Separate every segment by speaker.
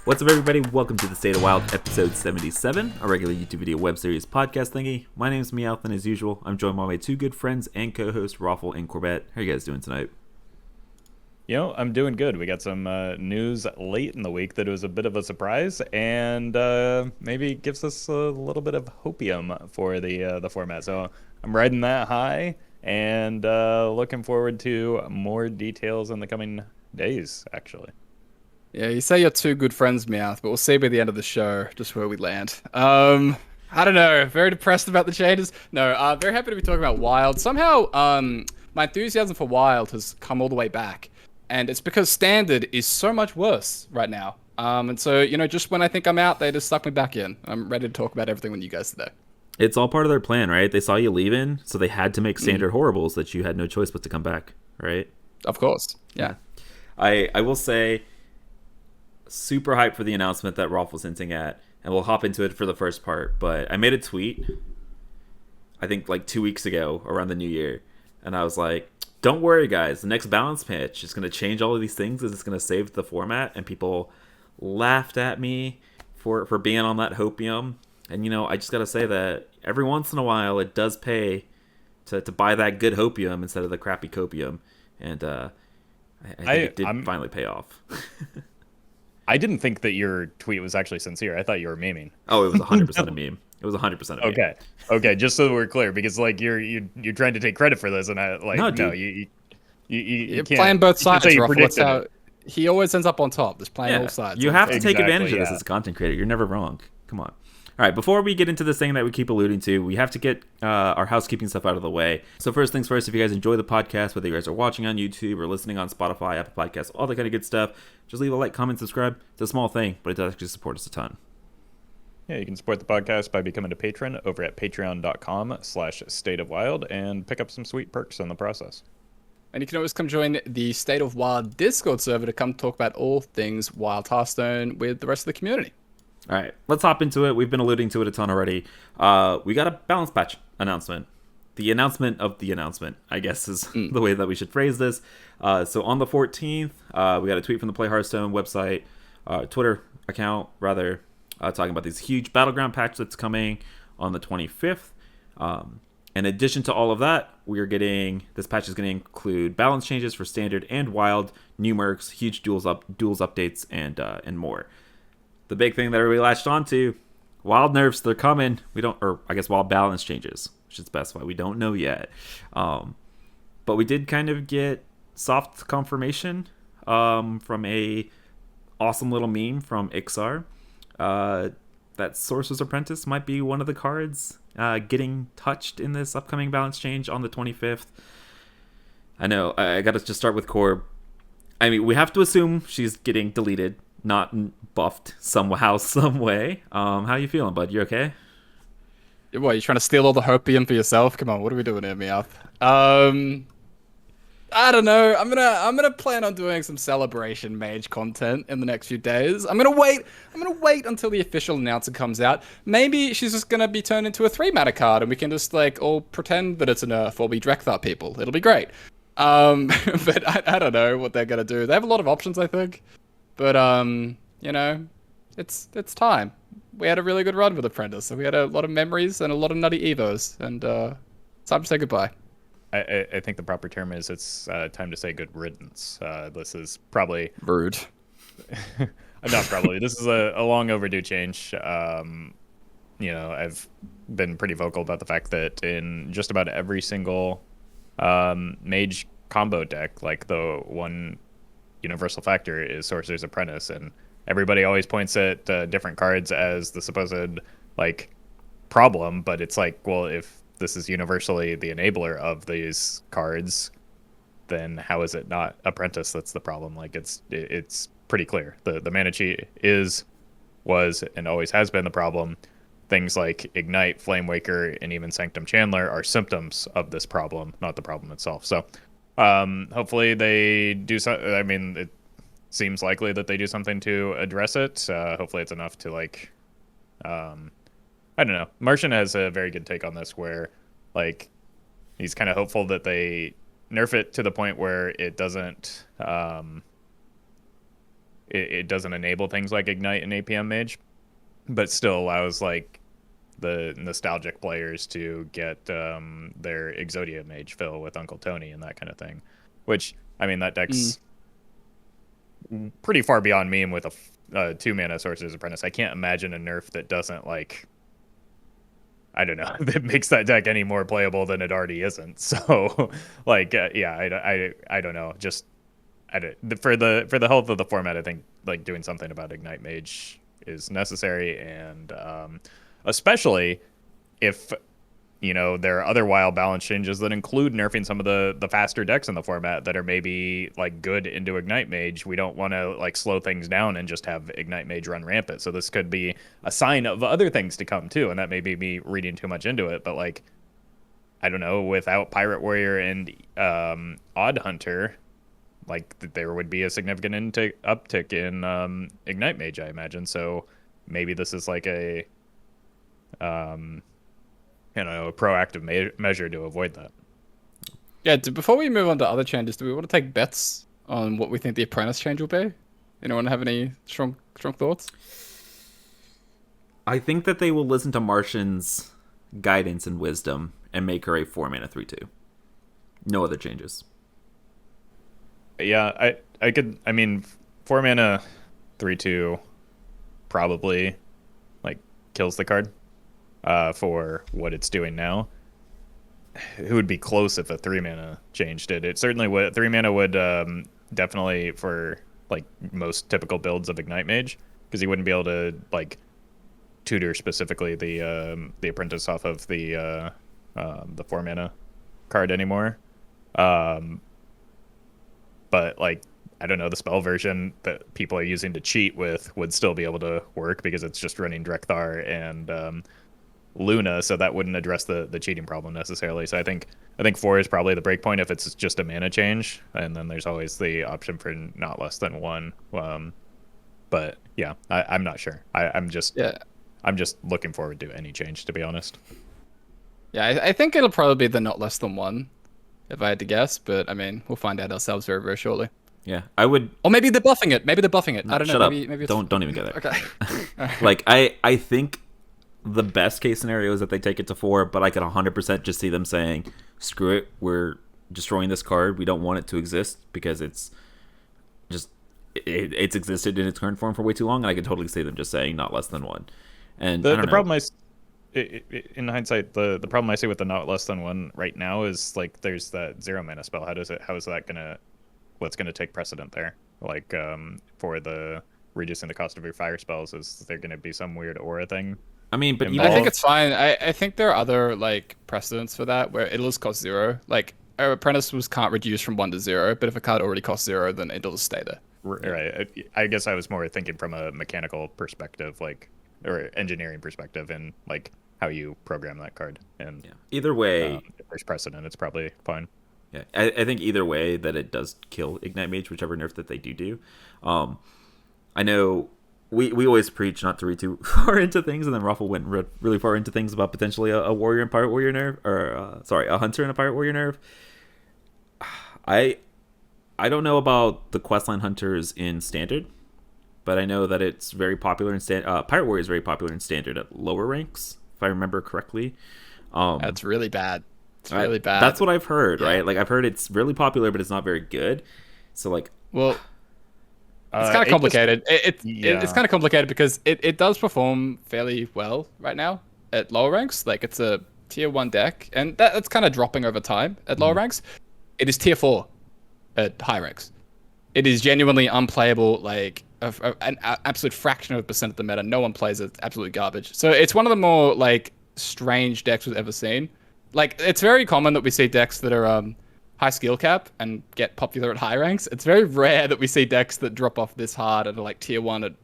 Speaker 1: What's up, everybody? Welcome to the State of Wild, episode 77, a regular YouTube video web series podcast thingy. My name's Meowth, and as usual, I'm joined by my two good friends and co-hosts, Roffle and Corbett. How are you guys doing tonight?
Speaker 2: I'm doing good. We got some news late in the week that was a bit of a surprise, and maybe gives us a little bit of hopium for the format. So I'm riding that high, and looking forward to more details in the coming days, actually.
Speaker 3: Yeah, you say you're two good friends, Meowth, but we'll see by the end of the show just where we land. I don't know. Very depressed about the changes. No, very happy to be talking about Wild. Somehow, my enthusiasm for Wild has come all the way back. And it's because Standard is so much worse right now. And so, just when I think I'm out, they just suck me back in. I'm ready to talk about everything with you guys today.
Speaker 1: It's all part of their plan, right? They saw you leaving, so they had to make Standard horrible so that you had no choice but to come back, right?
Speaker 3: Of course, yeah.
Speaker 1: I will say, super hyped for the announcement that Rolf was hinting at, and we'll hop into it for the first part, but I made a tweet, I think like 2 weeks ago around the new year, and I was like, don't worry guys, the next balance patch is going to change all of these things, and it's going to save the format, and people laughed at me for being on that hopium, and I just got to say that every once in a while it does pay to buy that good hopium instead of the crappy copium, and I think it did finally pay off.
Speaker 2: I didn't think that your tweet was actually sincere. I thought you were memeing.
Speaker 1: Oh, it was 100% a meme. It was 100% a meme.
Speaker 2: Okay. Just so we're clear, because like you're trying to take credit for this, and I like no, you
Speaker 3: You're
Speaker 2: can't,
Speaker 3: playing both sides, Ruffle. That's how
Speaker 2: it.
Speaker 3: He always ends up on top. Just playing all sides.
Speaker 1: You have to take advantage of this
Speaker 2: yeah.
Speaker 1: as a content creator. You're never wrong. Come on. All right, before we get into this thing that we keep alluding to, we have to get our housekeeping stuff out of the way. So first things first, if you guys enjoy the podcast, whether you guys are watching on YouTube or listening on Spotify, Apple Podcasts, all that kind of good stuff, just leave a like, comment, subscribe. It's a small thing, but it does actually support us a ton.
Speaker 2: Yeah, you can support the podcast by becoming a patron over at patreon.com/stateofwild and pick up some sweet perks in the process.
Speaker 3: And you can always come join the State of Wild Discord server to come talk about all things Wild Hearthstone with the rest of the community.
Speaker 1: All right, let's hop into it. We've been alluding to it a ton already. We got a balance patch announcement. The announcement of the announcement, I guess, is the way that we should phrase this. So on the 14th, we got a tweet from the Play Hearthstone website, Twitter account, rather, talking about this huge Battleground patch that's coming on the 25th. In addition to all of that, this patch is going to include balance changes for Standard and Wild, new mercs, huge duels updates, and more. The big thing that everybody latched onto, Wild nerfs, they're coming. Wild balance changes, we should specify. We don't know yet. But we did kind of get soft confirmation from a awesome little meme from Ixar that Sorcerer's Apprentice might be one of the cards getting touched in this upcoming balance change on the 25th. I know, I got to just start with Corb. I mean, we have to assume she's getting deleted, not buffed somehow, some way. How you feeling, bud? You okay?
Speaker 3: What, you trying to steal all the hopium for yourself? Come on, what are we doing here, Meowth? I don't know. I'm gonna plan on doing some celebration mage content in the next few days. I'm gonna wait until the official announcement comes out. Maybe she's just gonna be turned into a 3-mana card, and we can just like all pretend that it's a nerf while we Drekthar people. It'll be great. But I don't know what they're gonna do. They have a lot of options, I think. But it's time. We had a really good run with Apprentice, so we had a lot of memories and a lot of nutty evos, and it's time to say goodbye.
Speaker 2: I think the proper term is it's time to say good riddance. This is probably
Speaker 3: rude.
Speaker 2: Not probably. This is a long overdue change. I've been pretty vocal about the fact that in just about every single mage combo deck, like the one universal factor is Sorcerer's Apprentice, and everybody always points at different cards as the supposed like problem, but it's like, well, if this is universally the enabler of these cards, then how is it not Apprentice that's the problem? Like it's pretty clear. The mana cheat was and always has been the problem. Things like Ignite, Flamewaker, and even Sanctum Chandler are symptoms of this problem, not the problem itself. So hopefully they do so. I mean, it seems likely that they do something to address it. Hopefully it's enough to like, I don't know. Martian has a very good take on this where like he's kind of hopeful that they nerf it to the point where it doesn't it doesn't enable things like Ignite and APM Mage, but still allows like the nostalgic players to get their Exodia Mage fill with Uncle Tony and that kind of thing. Which, I mean, that deck's pretty far beyond meme with a 2-mana Sorcerer's Apprentice. I can't imagine a nerf that doesn't, like, I don't know, that makes that deck any more playable than it already isn't. So, like, yeah, I don't know. Just for the health of the format, I think like doing something about Ignite Mage is necessary, and especially if there are other wild balance changes that include nerfing some of the faster decks in the format that are maybe like good into Ignite Mage. We don't want to like slow things down and just have Ignite Mage run rampant. So this could be a sign of other things to come too, and that may be me reading too much into it. But like, I don't know, without Pirate Warrior and Odd Hunter, like there would be a significant uptick in Ignite Mage, I imagine. So maybe this is like a a proactive measure to avoid that.
Speaker 3: Yeah, before we move on to other changes, do we want to take bets on what we think the Apprentice change will be? Anyone have any strong thoughts?
Speaker 1: I think that they will listen to Martian's guidance and wisdom and make her a 4-mana 3/2. No other changes.
Speaker 2: Yeah, I mean 4-mana 3/2 probably like kills the card for what it's doing now. It would be close if a 3-mana change did. It certainly would. 3-mana would definitely, for like most typical builds of Ignite Mage, because you wouldn't be able to like tutor specifically the Apprentice off of the 4-mana card anymore. But like, I don't know, the spell version that people are using to cheat with would still be able to work because it's just running Drekthar and Luna, so that wouldn't address the cheating problem necessarily. So I think 4 is probably the breakpoint if it's just a mana change, and then there's always the option for not less than 1. But yeah, I'm not sure. I'm just looking forward to any change, to be honest.
Speaker 3: Yeah, I think it'll probably be the not less than 1, if I had to guess. But I mean, we'll find out ourselves very, very shortly.
Speaker 1: Yeah, I would.
Speaker 3: Or maybe they're buffing it. I don't know.
Speaker 1: Shut up.
Speaker 3: Maybe it's...
Speaker 1: Don't even go there.
Speaker 3: Okay.
Speaker 1: Like I think the best case scenario is that they take it to 4, but I could 100% just see them saying, "Screw it, we're destroying this card. We don't want it to exist because it's just it's existed in its current form for way too long." And I could totally see them just saying not less than 1. And
Speaker 2: the problem in hindsight, the problem I see with the not less than 1 right now is like there's that 0-mana spell. What's gonna take precedent there? Like for the reducing the cost of your fire spells, is there gonna be some weird aura thing?
Speaker 1: I mean, but
Speaker 3: I think it's fine. I think there are other like precedents for that where it'll just cost 0. Like our Apprentice can't reduce from 1 to 0, but if a card already costs 0, then it'll just stay there.
Speaker 2: Right. I guess I was more thinking from a mechanical perspective, like, or engineering perspective, and like how you program that card. And
Speaker 1: either way,
Speaker 2: if there's precedent, it's probably fine.
Speaker 1: Yeah, I think either way that it does kill Ignite Mage, whichever nerf that they do. I know we always preach not to read too far into things, and then Roffle went really far into things about potentially a warrior and pirate warrior nerf, or a hunter and a pirate warrior nerf. I don't know about the questline hunters in standard, but I know that it's very popular in standard. Pirate warrior is very popular in standard at lower ranks, if I remember correctly.
Speaker 3: That's really bad. It's really bad.
Speaker 1: That's what I've heard, right? Like I've heard it's really popular, but it's not very good. So like,
Speaker 3: well, it's kind of complicated. It's kind of complicated because it does perform fairly well right now at lower ranks. Like it's a tier 1 deck, and that's kind of dropping over time at lower ranks. It is tier 4 at high ranks. It is genuinely unplayable, like an absolute fraction of a percent of the meta. No one plays it. It's absolute garbage. So it's one of the more like strange decks we've ever seen. Like it's very common that we see decks that are high skill cap and get popular at high ranks. It's very rare that we see decks that drop off this hard and are like tier 1 at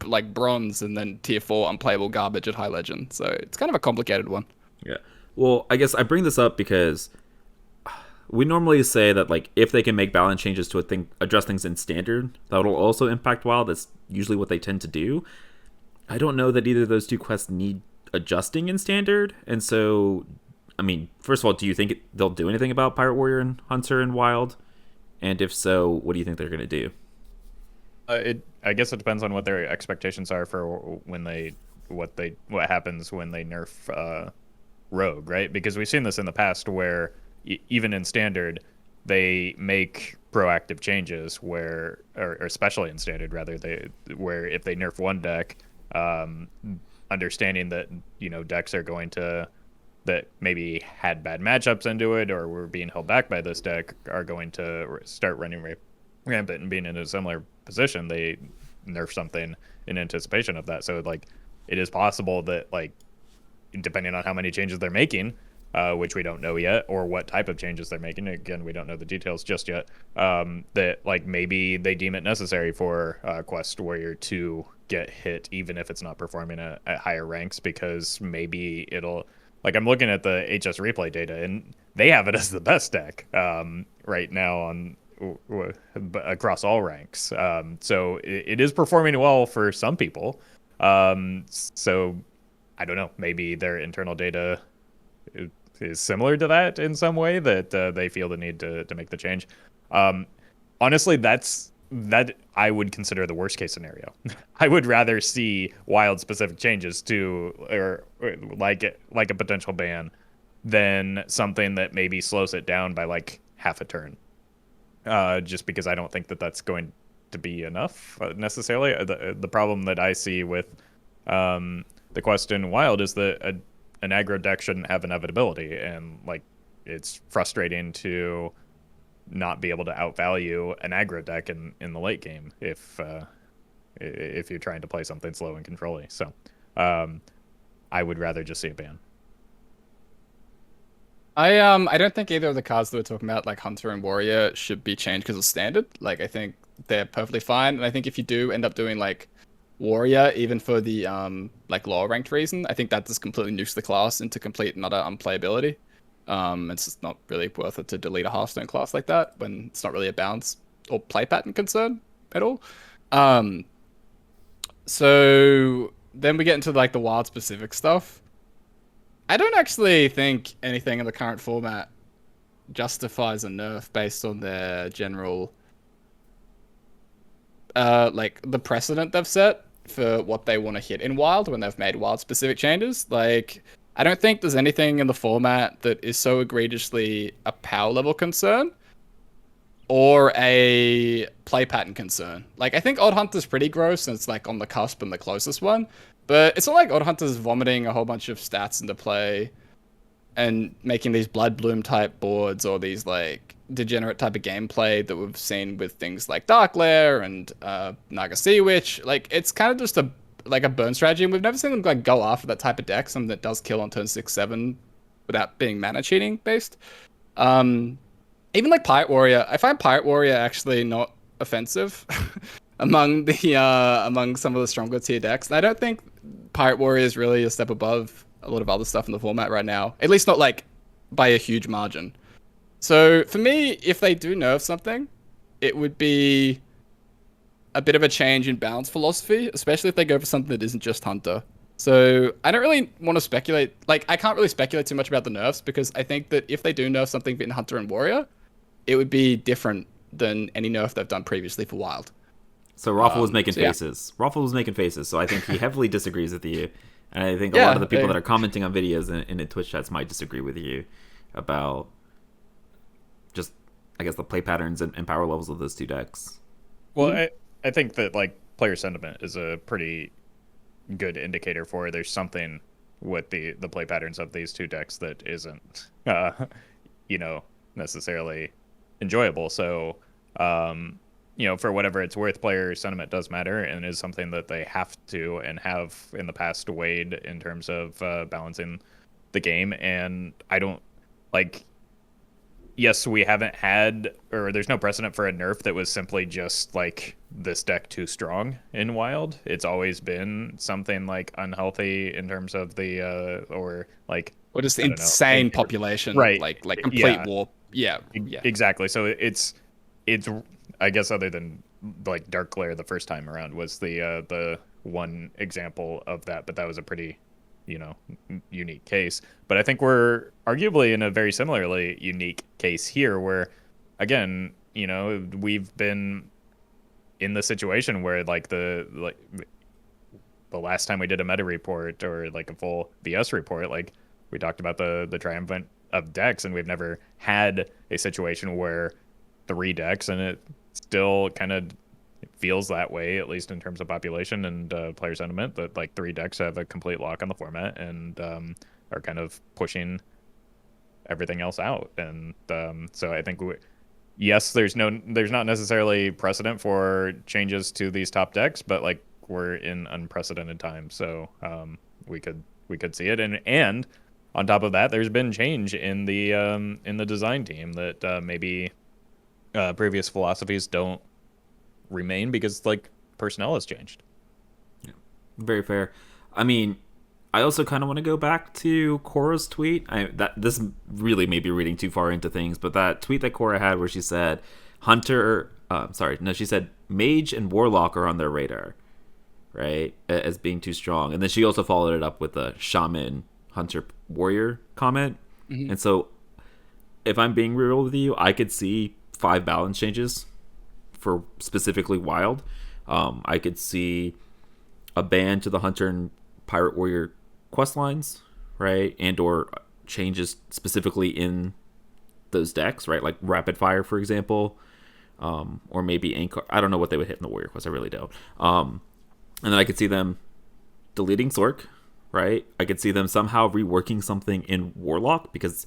Speaker 3: like bronze and then tier 4 unplayable garbage at high legend. So it's kind of a complicated one.
Speaker 1: Yeah. Well, I guess I bring this up because we normally say that like if they can make balance changes to address things in standard, that'll also impact wild. That's usually what they tend to do. I don't know that either of those two quests need adjusting in standard, and so I mean, first of all, do you think they'll do anything about Pirate Warrior and Hunter and Wild? And if so, what do you think they're going to do?
Speaker 2: I guess it depends on what their expectations are for what happens when they nerf rogue, right? Because we've seen this in the past where even in standard they make proactive changes or especially in standard rather, where if they nerf one deck, understanding that decks are going to that maybe had bad matchups into it or were being held back by this deck are going to start running rampant and being in a similar position, they nerf something in anticipation of that. So like it is possible that, like, depending on how many changes they're making, which we don't know yet, or what type of changes they're making, again, we don't know the details just yet, that like maybe they deem it necessary for Quest Warrior to get hit even if it's not performing at higher ranks, because maybe it'll, like, I'm looking at the HS replay data and they have it as the best deck right now on across all ranks. So it is performing well for some people. So I don't know, maybe their internal data is similar to that in some way, that they feel the need to make the change. Honestly, that I would consider the worst case scenario. I would rather see wild specific changes to, or like a potential ban, than something that maybe slows it down by like half a turn. Just because I don't think that that's going to be enough necessarily. The problem that I see with the Quest in Wild is that an aggro deck shouldn't have inevitability, and like it's frustrating to not be able to outvalue an aggro deck in the late game if you're trying to play something slow and controlly. So I would rather just see a ban.
Speaker 3: I don't think either of the cards that we're talking about, like Hunter and Warrior, should be changed because of standard. Like, I think they're perfectly fine, and I think if you do end up doing like Warrior, even for the like lower ranked reason, I think that just completely nukes the class into complete and utter unplayability. It's just not really worth it to delete a Hearthstone class like that when it's not really a balance or play pattern concern at all. So then we get into like the wild specific stuff. I don't actually think anything in the current format justifies a nerf based on their general like the precedent they've set for what they want to hit in Wild when they've made Wild specific changes. Like, I don't think there's anything in the format that is so egregiously a power level concern or a play pattern concern. Like, I think Odd Hunter's pretty gross and it's like on the cusp and the closest one, but it's not like Odd Hunter's vomiting a whole bunch of stats into play and making these Blood Bloom type boards or these like degenerate type of gameplay that we've seen with things like Dark Lair and Naga Sea Witch. Like, it's kind of just a burn strategy, and we've never seen them like go after that type of deck, something that does kill on turn 6-7 without being mana cheating based. Even like Pirate Warrior, I find Pirate Warrior actually not offensive among some of the stronger tier decks. And I don't think Pirate Warrior is really a step above a lot of other stuff in the format right now, at least not like by a huge margin. So for me, if they do nerf something, it would be a bit of a change in balance philosophy, especially if they go for something that isn't just Hunter. So I don't really want to speculate. Like, I can't really speculate too much about the nerfs, because I think that if they do nerf something in Hunter and Warrior, it would be different than any nerf they've done previously for Wild.
Speaker 1: So Roffle was making faces. Yeah. Roffle was making faces, so I think he heavily disagrees with you. And I think a lot of the people that are commenting on videos in the Twitch chats might disagree with you about just, I guess, the play patterns and power levels of those two decks.
Speaker 2: Well, I think that like player sentiment is a pretty good indicator for there's something with the play patterns of these two decks that isn't necessarily enjoyable. So for whatever it's worth, player sentiment does matter and is something that they have to and have in the past weighed in terms of balancing the game. And I don't like, yes, we haven't had, or there's no precedent for a nerf that was simply just like this deck too strong in Wild. It's always been something like unhealthy in terms of the or just
Speaker 3: insane population,
Speaker 2: right?
Speaker 3: Like complete warp. Yeah.
Speaker 2: Exactly. So it's I guess, other than like Dark Glare the first time around was the one example of that, but that was a pretty unique case. But I think we're arguably in a very similarly unique case here where, again, we've been in the situation where the last time we did a meta report or like a full VS report, like we talked about the triumphant of decks, and we've never had a situation where 3 decks, and it still kind of feels that way, at least in terms of population and player sentiment, that like 3 decks have a complete lock on the format and are kind of pushing everything else out. And so I think yes, there's not necessarily precedent for changes to these top decks, but like we're in unprecedented times, so we could see it. And on top of that, there's been change in the design team that maybe previous philosophies don't remain because like personnel has changed.
Speaker 1: Yeah, very fair. I mean, I also kind of want to go back to Cora's tweet. This really may be reading too far into things, but that tweet that Cora had where she said she said Mage and Warlock are on their radar, right, as being too strong. And then she also followed it up with a Shaman, Hunter, Warrior comment. Mm-hmm. And so if I'm being real with you, I could see 5 balance changes for specifically Wild. I could see a ban to the Hunter and Pirate Warrior quest lines, right, and or changes specifically in those decks, right, like Rapid Fire, for example, or maybe Anchor. I don't know what they would hit in the Warrior quest. I really don't. And then I could see them deleting Sorc, right? I could see them somehow reworking something in Warlock because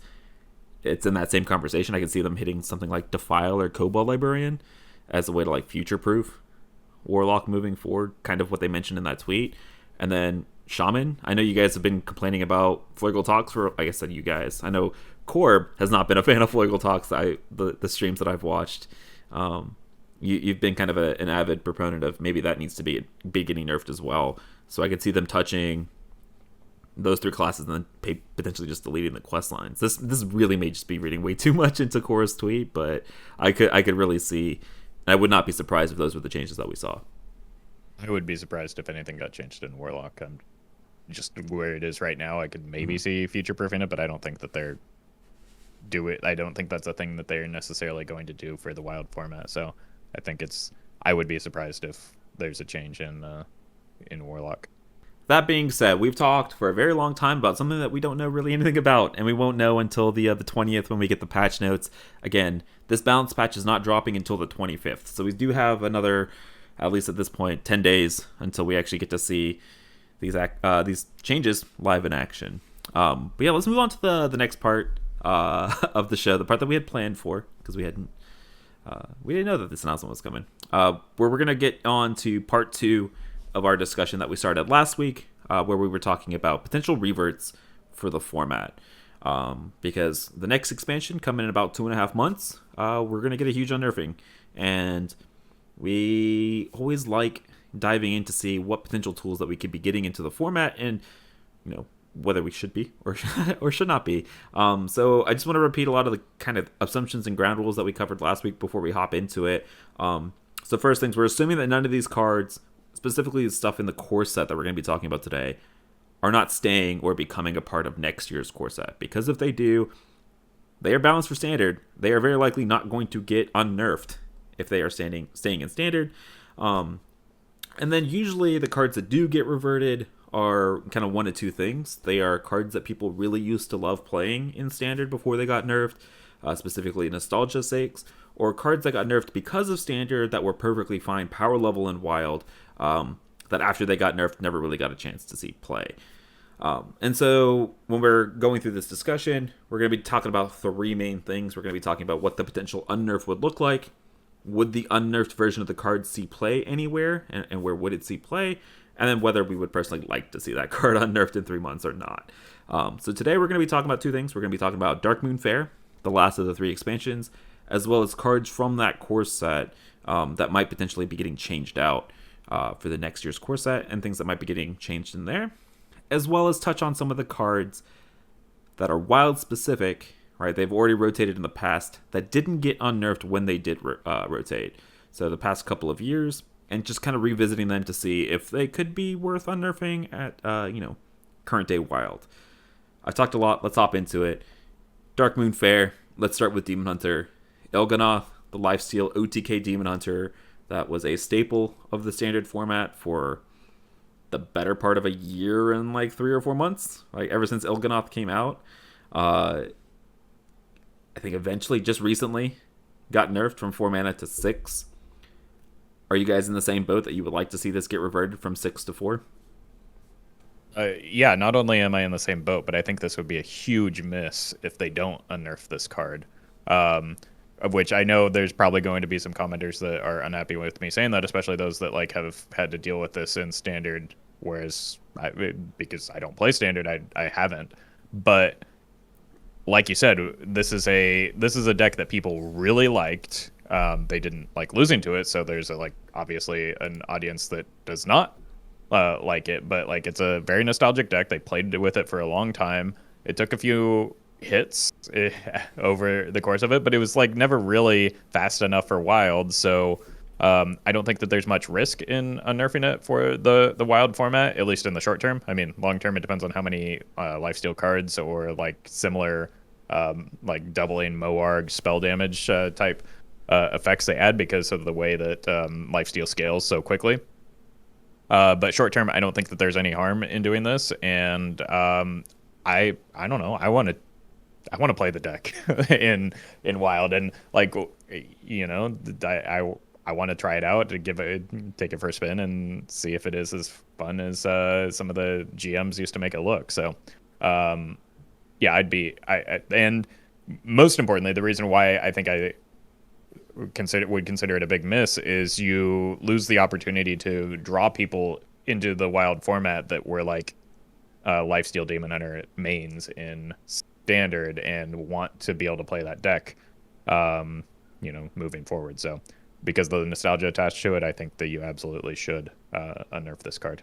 Speaker 1: it's in that same conversation. I could see them hitting something like Defile or Cobalt Librarian as a way to like future-proof Warlock moving forward, kind of what they mentioned in that tweet. And then Shaman, I know you guys have been complaining about Flurgle Talks for, like I said, you guys. I know Corb has not been a fan of Flurgle Talks, the streams that I've watched. You've been kind of an avid proponent of maybe that needs to be getting nerfed as well. So I could see them touching those 3 classes and then potentially just deleting the quest lines. This really may just be reading way too much into Cora's tweet, but I could really see. I would not be surprised if those were the changes that we saw.
Speaker 2: I would be surprised if anything got changed in Warlock. Just where it is right now, I could maybe see future-proofing it, but I don't think that they're I don't think that's a thing that they're necessarily going to do for the Wild format. So I think I would be surprised if there's a change in Warlock.
Speaker 1: That being said, we've talked for a very long time about something that we don't know really anything about, and we won't know until the 20th when we get the patch notes. Again, this balance patch is not dropping until the 25th, so we do have another, at least at this point, 10 days until we actually get to see these changes live in action. But yeah, let's move on to the next part of the show, the part that we had planned for, because we didn't know that this announcement was coming. Where we're gonna get on to part 2 of our discussion that we started last week, where we were talking about potential reverts for the format. Because the next expansion coming in about 2.5 months, we're gonna get a huge unnerving, and we always like diving in to see what potential tools that we could be getting into the format, and whether we should be or should not be. So I just want to repeat a lot of the kind of assumptions and ground rules that we covered last week before we hop into it. So first things, we're assuming that none of these cards, specifically the stuff in the core set that we're going to be talking about today, are not staying or becoming a part of next year's core set. Because if they do, they are balanced for standard. They are very likely not going to get unnerfed if they are staying in standard. And then usually the cards that do get reverted are kind of one of 2 things. They are cards that people really used to love playing in standard before they got nerfed, specifically nostalgia's sakes, or cards that got nerfed because of standard that were perfectly fine power level and wild, that after they got nerfed never really got a chance to see play. And so when we're going through this discussion, we're going to be talking about 3 main things. We're going to be talking about what the potential unnerf would look like. Would the unnerfed version of the card see play anywhere, and where would it see play? And then whether we would personally like to see that card unnerfed in 3 months or not. So today we're going to be talking about 2 things. We're going to be talking about Dark Moon Fair, the last of the 3 expansions, as well as cards from that core set that might potentially be getting changed out for the next year's core set, and things that might be getting changed in there, as well as touch on some of the cards that are wild specific, right? They've already rotated in the past that didn't get unnerfed when they did rotate. So the past couple of years, and just kind of revisiting them to see if they could be worth unnerfing at, current day wild. I've talked a lot. Let's hop into it. Dark Moon Fair. Let's start with Demon Hunter. Elganoth, the Lifesteal OTK Demon Hunter that was a staple of the standard format for the better part of a year and like 3 or 4 months, like ever since Il'gynoth came out. I think eventually, just recently, got nerfed from 4 mana to 6. Are you guys in the same boat that you would like to see this get reverted from 6 to 4?
Speaker 2: Yeah, not only am I in the same boat, but I think this would be a huge miss if they don't unnerf this card. Of which I know there's probably going to be some commenters that are unhappy with me saying that, especially those that like have had to deal with this in standard, whereas because I don't play standard, I haven't. But like you said, this is a deck that people really liked. They didn't like losing to it, so there's obviously an audience that does not like it. But like it's a very nostalgic deck. They played with it for a long time. It took a few hits over the course of it, but it was like never really fast enough for Wild. So I don't think that there's much risk in unnerfing it for the Wild format, at least in the short term. I mean, long term, it depends on how many lifesteal cards or like similar like doubling Moarg spell damage type effects they add because of the way that lifesteal scales so quickly. But short term, I don't think that there's any harm in doing this, and I don't know. I want to play the deck in Wild, and like I want to try it out to take it for a spin and see if it is as fun as some of the GMs used to make it look. So yeah, and most importantly, the reason why I think I would consider it a big miss is you lose the opportunity to draw people into the Wild format that were like lifesteal Demon Hunter mains in standard and want to be able to play that deck moving forward. So because of the nostalgia attached to it, I think that you absolutely should unnerf this card.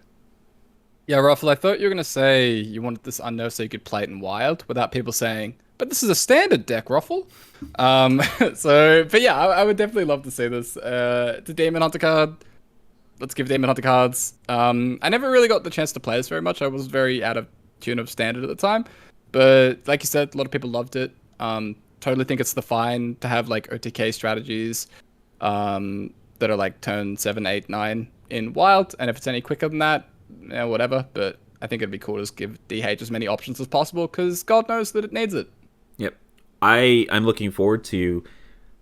Speaker 3: Yeah, Roffle, I thought you were going to say you wanted this unnerfed so you could play it in Wild without people saying, but this is a standard deck, Roffle. But yeah, I would definitely love to see this. It's a Demon Hunter card. Let's give Demon Hunter cards. I never really got the chance to play this very much. I was very out of tune of standard at the time. But like you said, a lot of people loved it. Totally think it's fine to have like OTK strategies that are like turn 7, 8, 9 in Wild. And if it's any quicker than that, yeah, whatever. But I think it'd be cool to just give DH as many options as possible because God knows that it needs it.
Speaker 1: Yep. I'm looking forward to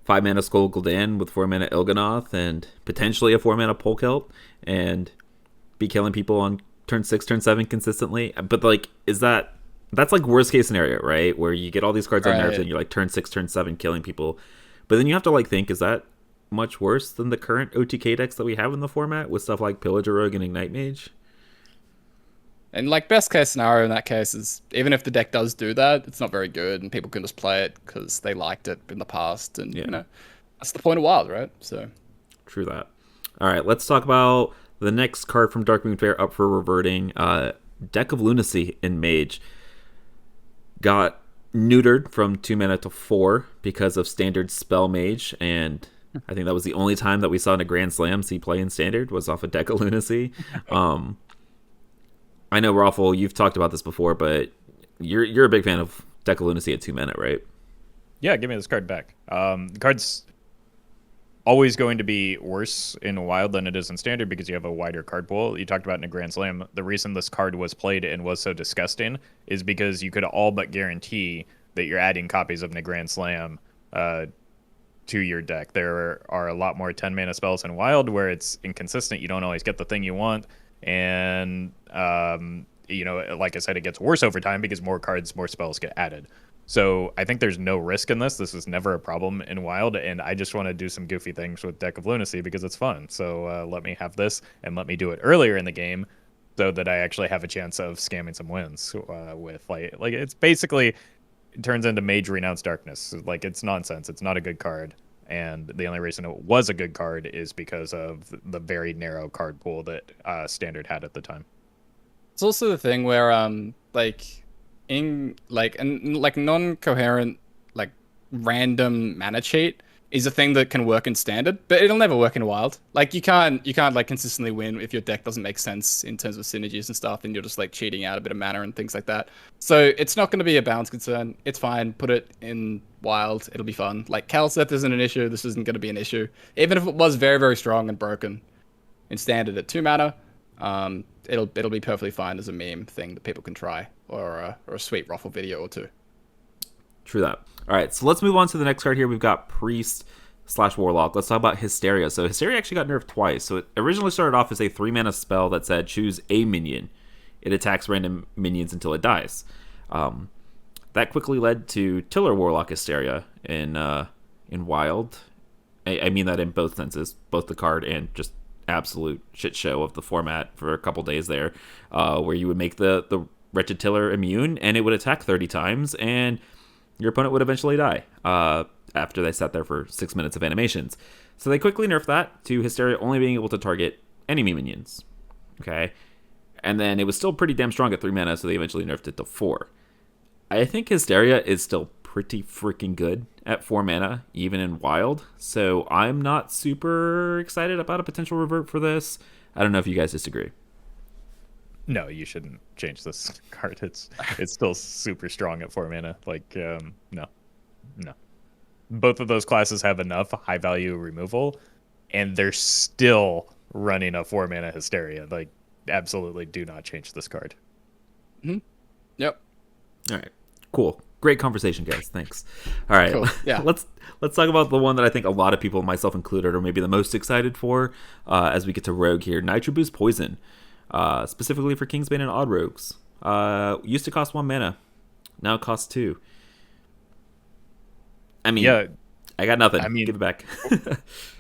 Speaker 1: 5 mana Skull Gul'dan with 4 mana Il'gynoth and potentially a 4 mana Polkelt and be killing people on turn 6, turn 7 consistently. But like, that's like worst case scenario, right? Where you get all these cards on nerfs and you're like turn 6, turn 7 killing people. But then you have to like think, is that much worse than the current OTK decks that we have in the format with stuff like Pillager Rogue and Ignite Mage?
Speaker 3: And like best case scenario in that case is even if the deck does do that, it's not very good and people can just play it because they liked it in the past. And, that's the point of Wild, right? So
Speaker 1: true that. All right, let's talk about the next card from Darkmoon Faire up for reverting. Deck of Lunacy in Mage. Got neutered from 2 mana to 4 because of standard Spell Mage, and I think that was the only time that we saw in a Grand Slam see play in standard was off a Deck of Lunacy. I know, Roffle, you've talked about this before, but you're a big fan of Deck of Lunacy at 2 mana, right?
Speaker 2: Yeah, give me this card back. The card's always going to be worse in Wild than it is in Standard because you have a wider card pool. You talked about in a Grand Slam, the reason this card was played and was so disgusting is because you could all but guarantee that you're adding copies of the Grand Slam to your deck. There are a lot more 10 mana spells in Wild where it's inconsistent. You don't always get the thing you want. And, like I said, it gets worse over time because more cards, more spells get added. So I think there's no risk in this. This is never a problem in Wild, and I just want to do some goofy things with Deck of Lunacy because it's fun. So let me have this and let me do it earlier in the game so that I actually have a chance of scamming some wins with like it's basically it turns into Mage Renounced Darkness. Like it's nonsense. It's not a good card. And the only reason it was a good card is because of the very narrow card pool that Standard had at the time.
Speaker 3: It's also the thing where in non-coherent random mana cheat, is a thing that can work in standard, but it'll never work in wild. Like you can't like consistently win if your deck doesn't make sense in terms of synergies and stuff, and you're just like cheating out a bit of mana and things like that. So it's not going to be a balance concern. It's fine. Put it in wild. It'll be fun. Like Calceth isn't an issue. This isn't going to be an issue. Even if it was very, very strong and broken in standard at 2 mana, it'll be perfectly fine as a meme thing that people can try, or a sweet Roffle video or two.
Speaker 1: True that. All right, so let's move on to the next card here. We've got Priest/Warlock. Let's talk about Hysteria. So Hysteria actually got nerfed twice. So it originally started off as a 3-mana spell that said choose a minion. It attacks random minions until it dies. That quickly led to Tiller Warlock Hysteria in Wild. I mean that in both senses, both the card and just absolute shit show of the format for a couple days there, where you would make the Wretched Tiller immune, and it would attack 30 times, and your opponent would eventually die after they sat there for 6 minutes of animations. So they quickly nerfed that to Hysteria only being able to target enemy minions. Okay? And then it was still pretty damn strong at 3 mana, so they eventually nerfed it to 4. I think Hysteria is still pretty freaking good at 4 mana, even in Wild. So I'm not super excited about a potential revert for this. I don't know if you guys disagree.
Speaker 2: No, you shouldn't change this card. It's still super strong at 4 mana. Like, no. Both of those classes have enough high value removal, and they're still running a 4 mana Hysteria. Like, absolutely do not change this card.
Speaker 3: Mm-hmm. Yep.
Speaker 1: All right. Cool. Great conversation, guys. Thanks. All right.
Speaker 3: Cool. Yeah.
Speaker 1: Let's talk about the one that I think a lot of people, myself included, are maybe the most excited for as we get to Rogue here. Nitro Boost Poison. Specifically for Kingsbane and Odd Rogues. Used to cost 1 mana. Now it costs 2. I mean, yeah, I got nothing. I mean, give it back.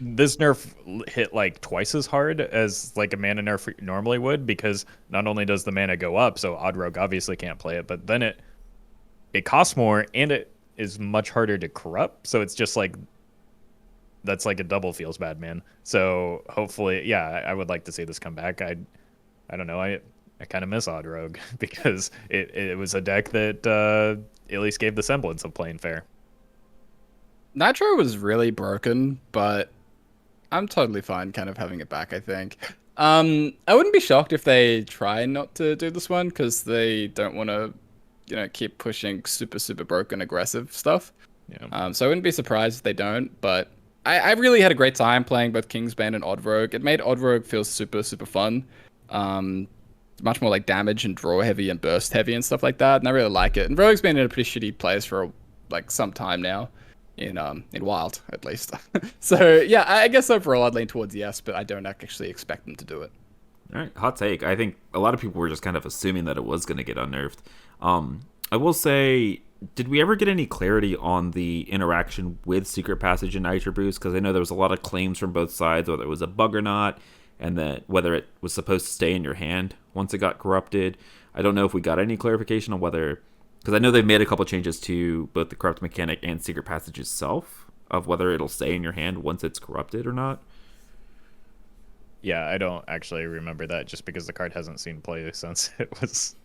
Speaker 2: This nerf hit like twice as hard as like a mana nerf normally would, because not only does the mana go up, so Odd Rogue obviously can't play it, but then it costs more, and it is much harder to corrupt. So it's just like, that's like a double feels bad, man. So hopefully, yeah, I would like to see this come back. I don't know. I kind of miss Odd Rogue because it was a deck that at least gave the semblance of playing fair.
Speaker 3: Nitro was really broken, but I'm totally fine kind of having it back, I think. I wouldn't be shocked if they try not to do this one, because they don't want to, keep pushing super, super broken aggressive stuff.
Speaker 2: Yeah.
Speaker 3: So I wouldn't be surprised if they don't, but I really had a great time playing both Kingsbane and Odd Rogue. It made Odd Rogue feel super, super fun. Much more like damage and draw heavy and burst heavy and stuff like that, and I really like it. And Rogue's been in a pretty shitty place for like some time now, in Wild at least. So yeah, I guess overall I'd lean towards yes, but I don't actually expect them to do it.
Speaker 1: All right, hot take. I think a lot of people were just kind of assuming that it was going to get unnerved. I will say, did we ever get any clarity on the interaction with Secret Passage and Nitro Boost? Because I know there was a lot of claims from both sides, whether it was a bug or not, and that whether it was supposed to stay in your hand once it got corrupted. I don't know if we got any clarification on whether, because I know they've made a couple changes to both the corrupt mechanic and Secret Passage itself, of whether it'll stay in your hand once it's corrupted or not.
Speaker 2: Yeah, I don't actually remember that, just because the card hasn't seen play since it was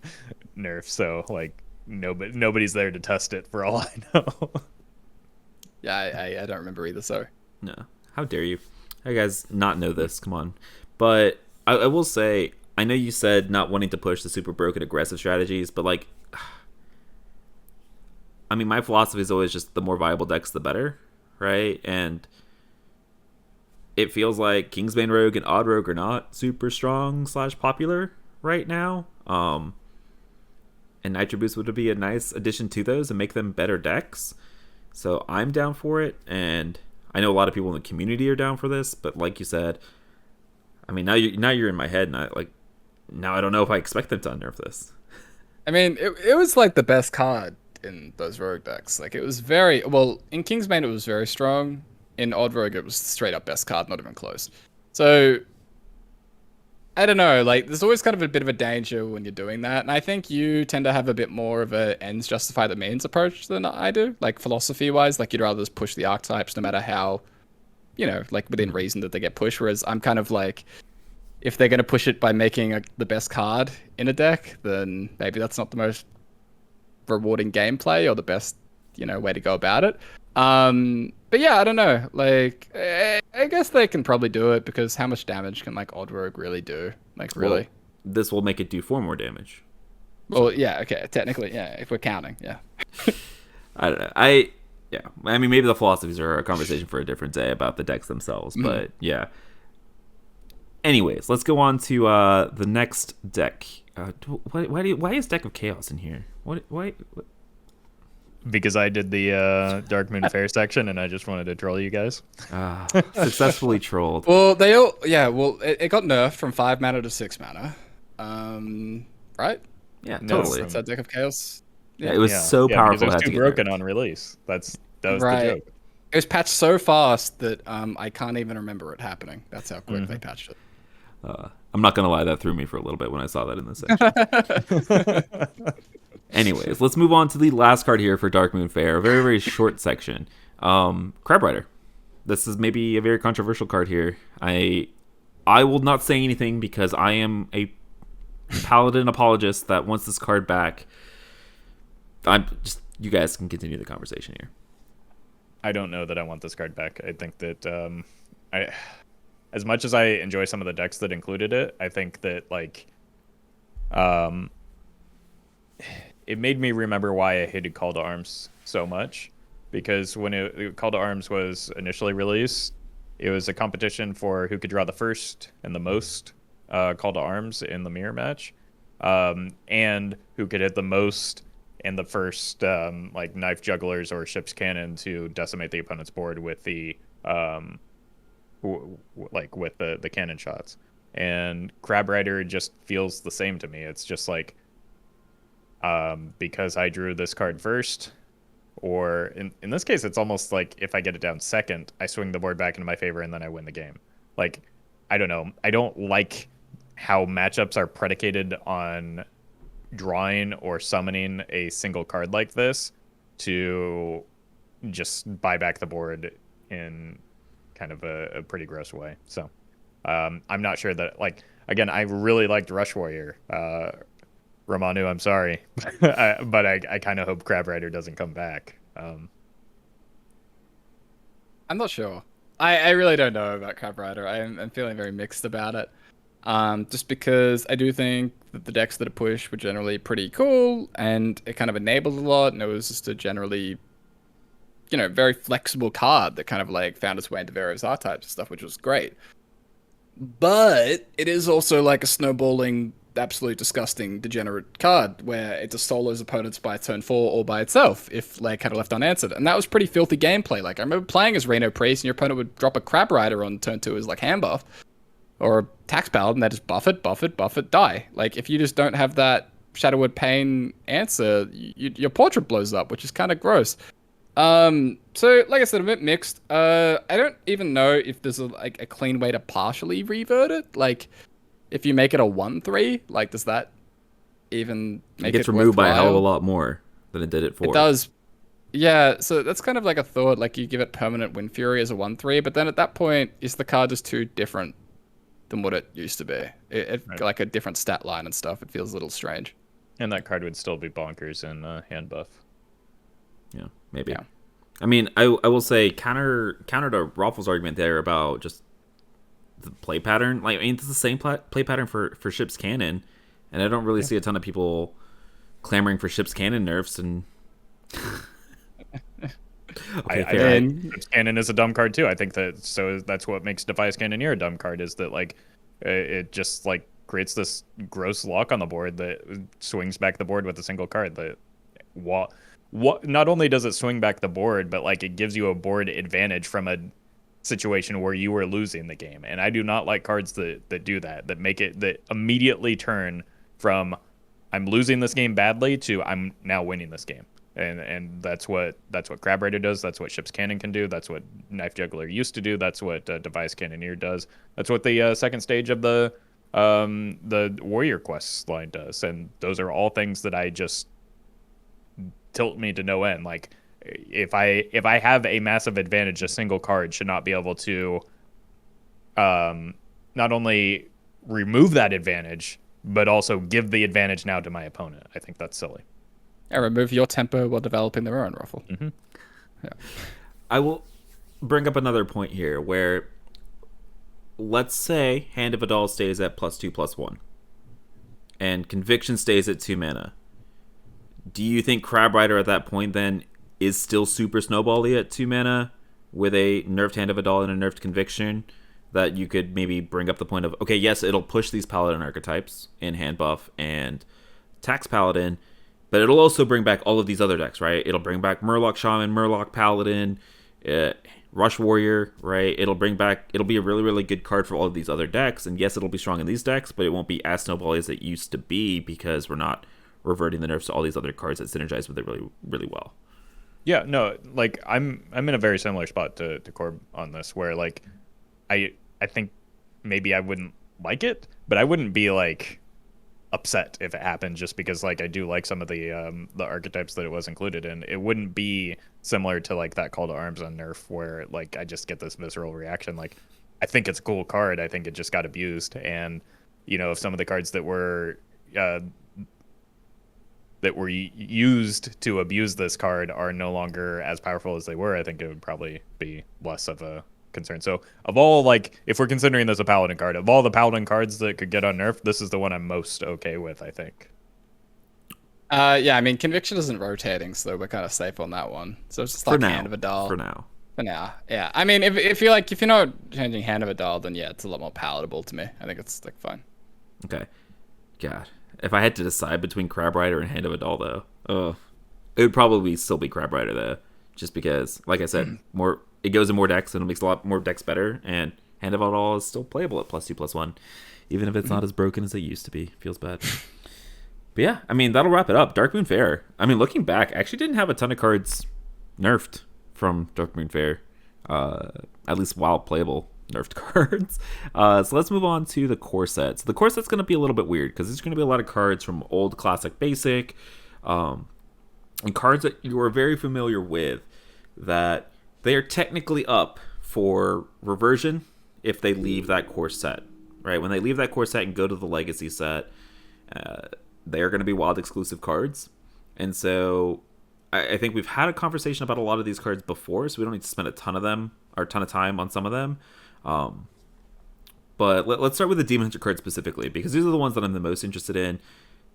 Speaker 2: nerfed. So like nobody's there to test it for all I know.
Speaker 3: Yeah, I don't remember either. So
Speaker 1: no, how dare you? How you guys not know this? Come on. But I will say, I know you said not wanting to push the super broken aggressive strategies, but like, I mean, my philosophy is always just the more viable decks, the better, right? And it feels like Kingsbane Rogue and Odd Rogue are not super strong / popular right now. And Nitro Boost would be a nice addition to those and make them better decks. So I'm down for it, and I know a lot of people in the community are down for this, but like you said, I mean, now you're in my head, and now I don't know if I expect them to unnerf this.
Speaker 3: I mean, it was like the best card in those Rogue decks. Like, it was very well in Kingsbane. It was very strong. In Odd Rogue, it was straight up best card, not even close. So I don't know. Like, there's always kind of a bit of a danger when you're doing that, and I think you tend to have a bit more of a ends justify the means approach than I do. Like, philosophy wise, like, you'd rather just push the archetypes no matter how, like within reason that they get pushed. Whereas I'm kind of like, if they're going to push it by making the best card in a deck, then maybe that's not the most rewarding gameplay or the best way to go about it. But yeah, I don't know. Like, I guess they can probably do it because how much damage can like Odd Rogue really do? Like, really?
Speaker 1: Well, this will make it do 4 more damage.
Speaker 3: Well, yeah, okay, technically, yeah, if we're counting, yeah.
Speaker 1: I don't know. Yeah. I mean, maybe the philosophies are a conversation for a different day about the decks themselves, but yeah. Anyways, let's go on to the next deck. Why is Deck of Chaos in here? Why?
Speaker 2: Because I did the Dark Moon Fair section, and I just wanted to troll you guys.
Speaker 1: Successfully trolled.
Speaker 3: Well, it got nerfed from 5 mana to 6 mana. Right?
Speaker 1: Yeah,
Speaker 2: No,
Speaker 1: totally.
Speaker 3: That's that Deck of Chaos.
Speaker 1: Yeah, it was so powerful.
Speaker 2: Because it was
Speaker 1: had to
Speaker 2: too
Speaker 1: get
Speaker 2: broken
Speaker 1: nerfed.
Speaker 2: on release. That was
Speaker 3: Right.
Speaker 2: the joke.
Speaker 3: It was patched so fast that I can't even remember it happening. That's how quick they patched it.
Speaker 1: I'm not gonna lie, that threw me for a little bit when I saw that in this section. Anyways, let's move on to the last card here for Dark Moon Fair. A very, very short section. Crab Rider. This is maybe a very controversial card here. I will not say anything because I am a Paladin apologist that wants this card back. You guys can continue the conversation here.
Speaker 2: I don't know that I want this card back. I think that as much as I enjoy some of the decks that included it, I think that it made me remember why I hated Call to Arms so much. Because when Call to Arms was initially released, it was a competition for who could draw the first and the most Call to Arms in the mirror match, and who could hit the most and the first knife jugglers or ship's cannon to decimate the opponent's board with the with the cannon shots. And Crab Rider just feels the same to me. It's just like because I drew this card first, or in this case it's almost like if I get it down second, I swing the board back into my favor and then I win the game. Like, I don't know. I don't like how matchups are predicated on drawing or summoning a single card like this to just buy back the board in kind of a pretty gross way. So I'm not sure that, again, I really liked Rush Warrior. Romanu, I'm sorry, but I kind of hope Crab Rider doesn't come back.
Speaker 3: I'm not sure. I really don't know about Crab Rider. I'm feeling very mixed about it. Just because I do think that the decks that it pushed were generally pretty cool, and it kind of enabled a lot, and it was just a generally, very flexible card that kind of found its way into various archetypes and stuff, which was great. But it is also like a snowballing, absolute disgusting, degenerate card where it just solos opponents by turn 4 or by itself if kind of left unanswered. And that was pretty filthy gameplay. I remember playing as Reno Priest, and your opponent would drop a Crab Rider on turn 2 as hand buff, or a Tax Paladin, and they just buff it, die. If you just don't have that Shadowwood Pain answer, your portrait blows up, which is kind of gross. So like I said, a bit mixed. I don't even know if there's a clean way to partially revert it. If you make it a 1/3, does that even make it
Speaker 1: gets removed by a hell of a
Speaker 3: worthwhile?
Speaker 1: lot more than it did it for.
Speaker 3: It does. Yeah, so that's kind of a thought. You give it permanent Wind Fury as a 1/3, but then at that point, is the card just too different than what it used to be? It
Speaker 2: Right.
Speaker 3: a different stat line and stuff. It feels a little strange.
Speaker 2: And that card would still be bonkers in hand buff.
Speaker 1: Yeah, maybe.
Speaker 3: Yeah.
Speaker 1: I mean, I will say counter to Roffle's argument there about just the play pattern. It's the same play pattern for Ship's Cannon, and I don't really see a ton of people clamoring for Ship's Cannon nerfs. And okay, fair.
Speaker 2: Ship's Cannon is a dumb card too. I think that's what makes Defias Cannoneer a dumb card, is that it just creates this gross lock on the board that swings back the board with a single card. That what not only does it swing back the board, but it gives you a board advantage from a situation where you were losing the game. And I do not like cards that do that immediately turn from I'm losing this game badly to I'm now winning this game. And that's what Crab Rider does. That's what Ship's Cannon can do. That's what Knife Juggler used to do. That's what Device Cannoneer does. That's what the second stage of the Warrior Quest line does. And those are all things that I just tilt me to no end. If I have a massive advantage, a single card should not be able to not only remove that advantage, but also give the advantage now to my opponent. I think that's silly.
Speaker 3: And remove your tempo while developing their own Roffle.
Speaker 2: Mm-hmm.
Speaker 3: Yeah.
Speaker 1: I will bring up another point here where, let's say Hand of Adal stays at +2/+1 and Conviction stays at 2 mana. Do you think Crab Rider at that point then is still super snowbally at 2 mana with a nerfed Hand of Adal and a nerfed Conviction, that you could maybe bring up the point of, okay, yes, it'll push these Paladin archetypes in hand buff and Tax Paladin, but it'll also bring back all of these other decks, right? It'll bring back Murloc Shaman, Murloc Paladin, Rush Warrior, right? It'll be a really, really good card for all of these other decks, and yes, it'll be strong in these decks, but it won't be as snowbally as it used to be because we're not reverting the nerfs to all these other cards that synergize with it really, really well.
Speaker 2: Yeah, no, like I'm in a very similar spot to Corb on this, where like I think maybe I wouldn't like it, but I wouldn't be like upset if it happened, just because like I do like some of the archetypes that it was included in. It wouldn't be similar to like that Call to Arms on Nerf, where like I just get this visceral reaction. Like, I think it's a cool card, I think it just got abused, and you know, if some of the cards that were used to abuse this card are no longer as powerful as they were, I think it would probably be less of a concern. So of all, like, if we're considering this a Paladin card, of all the Paladin cards that could get unnerfed, this is the one I'm most okay with, I think.
Speaker 3: Yeah, I mean, Conviction isn't rotating, so we're kind of safe on that one. So it's just like Hand of Adal.
Speaker 1: For now.
Speaker 3: For now, yeah. I mean, if you're not changing Hand of Adal, then yeah, it's a lot more palatable to me. I think it's like fine.
Speaker 1: Okay. God. If I had to decide between Crab Rider and Hand of Adal, though, it would probably still be Crab Rider, though. Just because, like I said, it goes in more decks, and it makes a lot more decks better, and Hand of Adal is still playable at +2/+1, even if it's not as broken as it used to be. Feels bad. But yeah, I mean, that'll wrap it up. Darkmoon Faire. I mean, looking back, I actually didn't have a ton of cards nerfed from Darkmoon Faire, at least while playable nerfed cards. So let's move on to the core set. So the core set's going to be a little bit weird because there's going to be a lot of cards from old classic basic, and cards that you are very familiar with that they are technically up for reversion if they leave that core set, right? When they leave that core set and go to the legacy set, they are going to be wild exclusive cards. And so I think we've had a conversation about a lot of these cards before, so we don't need to spend a ton of time on some of them. But let's start with the Demon Hunter cards specifically, because these are the ones that I'm the most interested in,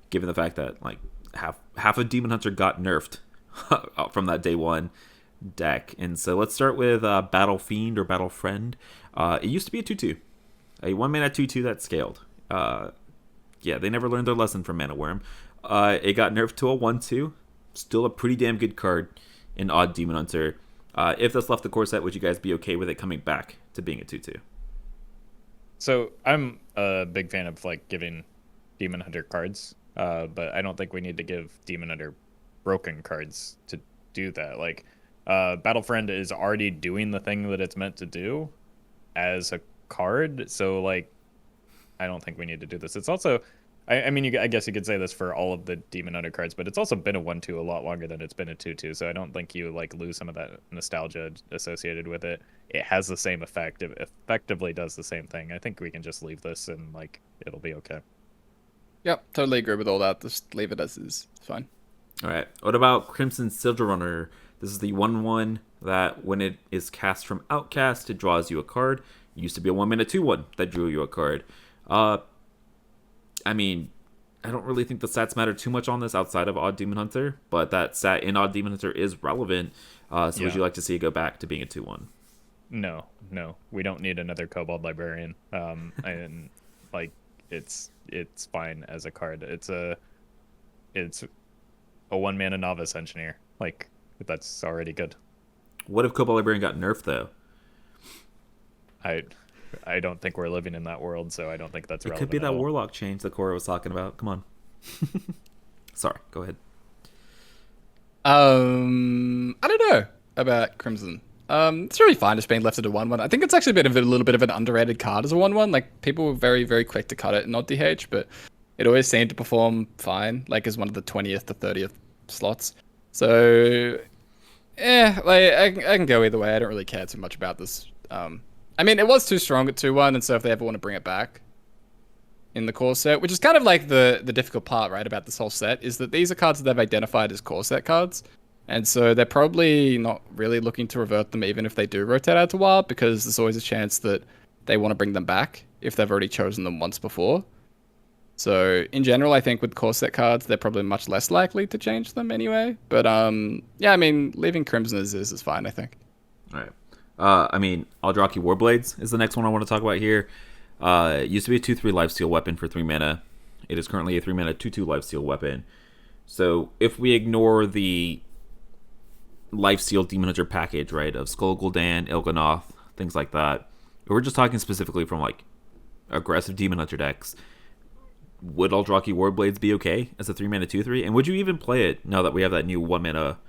Speaker 1: given the fact that like half of Demon Hunter got nerfed from that day one deck. And so let's start with Battle Fiend or Battle Friend. It used to be a 2/2, a 1-mana 2/2 that scaled. Yeah, they never learned their lesson from Mana Worm. It got nerfed to a 1/2. Still a pretty damn good card in Odd Demon Hunter. If this left the core set, would you guys be okay with it coming back to being a 2/2?
Speaker 2: So I'm a big fan of like giving Demon Hunter cards, but I don't think we need to give Demon Hunter broken cards to do that. Like, Battle Friend is already doing the thing that it's meant to do as a card, so like I don't think we need to do this. It's also, I mean, I guess you could say this for all of the Demon Hunter cards, but it's also been a 1/2 a lot longer than it's been a 2/2, so I don't think you like lose some of that nostalgia associated with it. It has the same effect. It effectively does the same thing. I think we can just leave this and like it'll be okay.
Speaker 3: Yep, totally agree with all that. Just leave it as is. It's fine.
Speaker 1: All right. What about Crimson Sigil Runner? This is the 1/1 that when it is cast from Outcast, it draws you a card. It used to be a 1-mana 2/1 that drew you a card. I mean, I don't really think the stats matter too much on this outside of Odd Demon Hunter, but that stat in Odd Demon Hunter is relevant. So would you like to see it go back to being a 2/1?
Speaker 2: No, we don't need another Kobold Librarian. And like it's fine as a card. It's a 1-mana Novice Engineer. Like, that's already good.
Speaker 1: What if Kobold Librarian got nerfed though?
Speaker 2: I don't think we're living in that world, so I don't think that's relevant.
Speaker 1: It could be that Warlock change that Cora was talking about. Come on. Sorry, go ahead.
Speaker 3: I don't know about Crimson. It's really fine just being left at a 1/1. I think it's actually been a little bit of an underrated card as a 1/1. Like, people were very, very quick to cut it in Odd DH, but it always seemed to perform fine, like as one of the 20th to 30th slots. So, like I can go either way. I don't really care too much about this. I mean, it was too strong at 2/1, and so if they ever want to bring it back, in the core set, which is kind of like the difficult part, right, about this whole set, is that these are cards that they've identified as core set cards. And so they're probably not really looking to revert them even if they do rotate out to Wild, because there's always a chance that they want to bring them back if they've already chosen them once before. So in general, I think with core set cards, they're probably much less likely to change them anyway. But yeah, I mean, leaving Crimson as is fine, I think.
Speaker 1: All right. I mean, Aldrachi Warblades is the next one I want to talk about here. It used to be a 2/3 lifesteal weapon for 3 mana. It is currently a 3 mana 2/2 lifesteal weapon. So if we ignore the lifesteal Demon Hunter package, right, of Skull Gul'dan, Il'gynoth, things like that, we're just talking specifically from like aggressive Demon Hunter decks. Would Aldrachi Warblades be okay as a 3 mana 2/3? And would you even play it now that we have that new 1 mana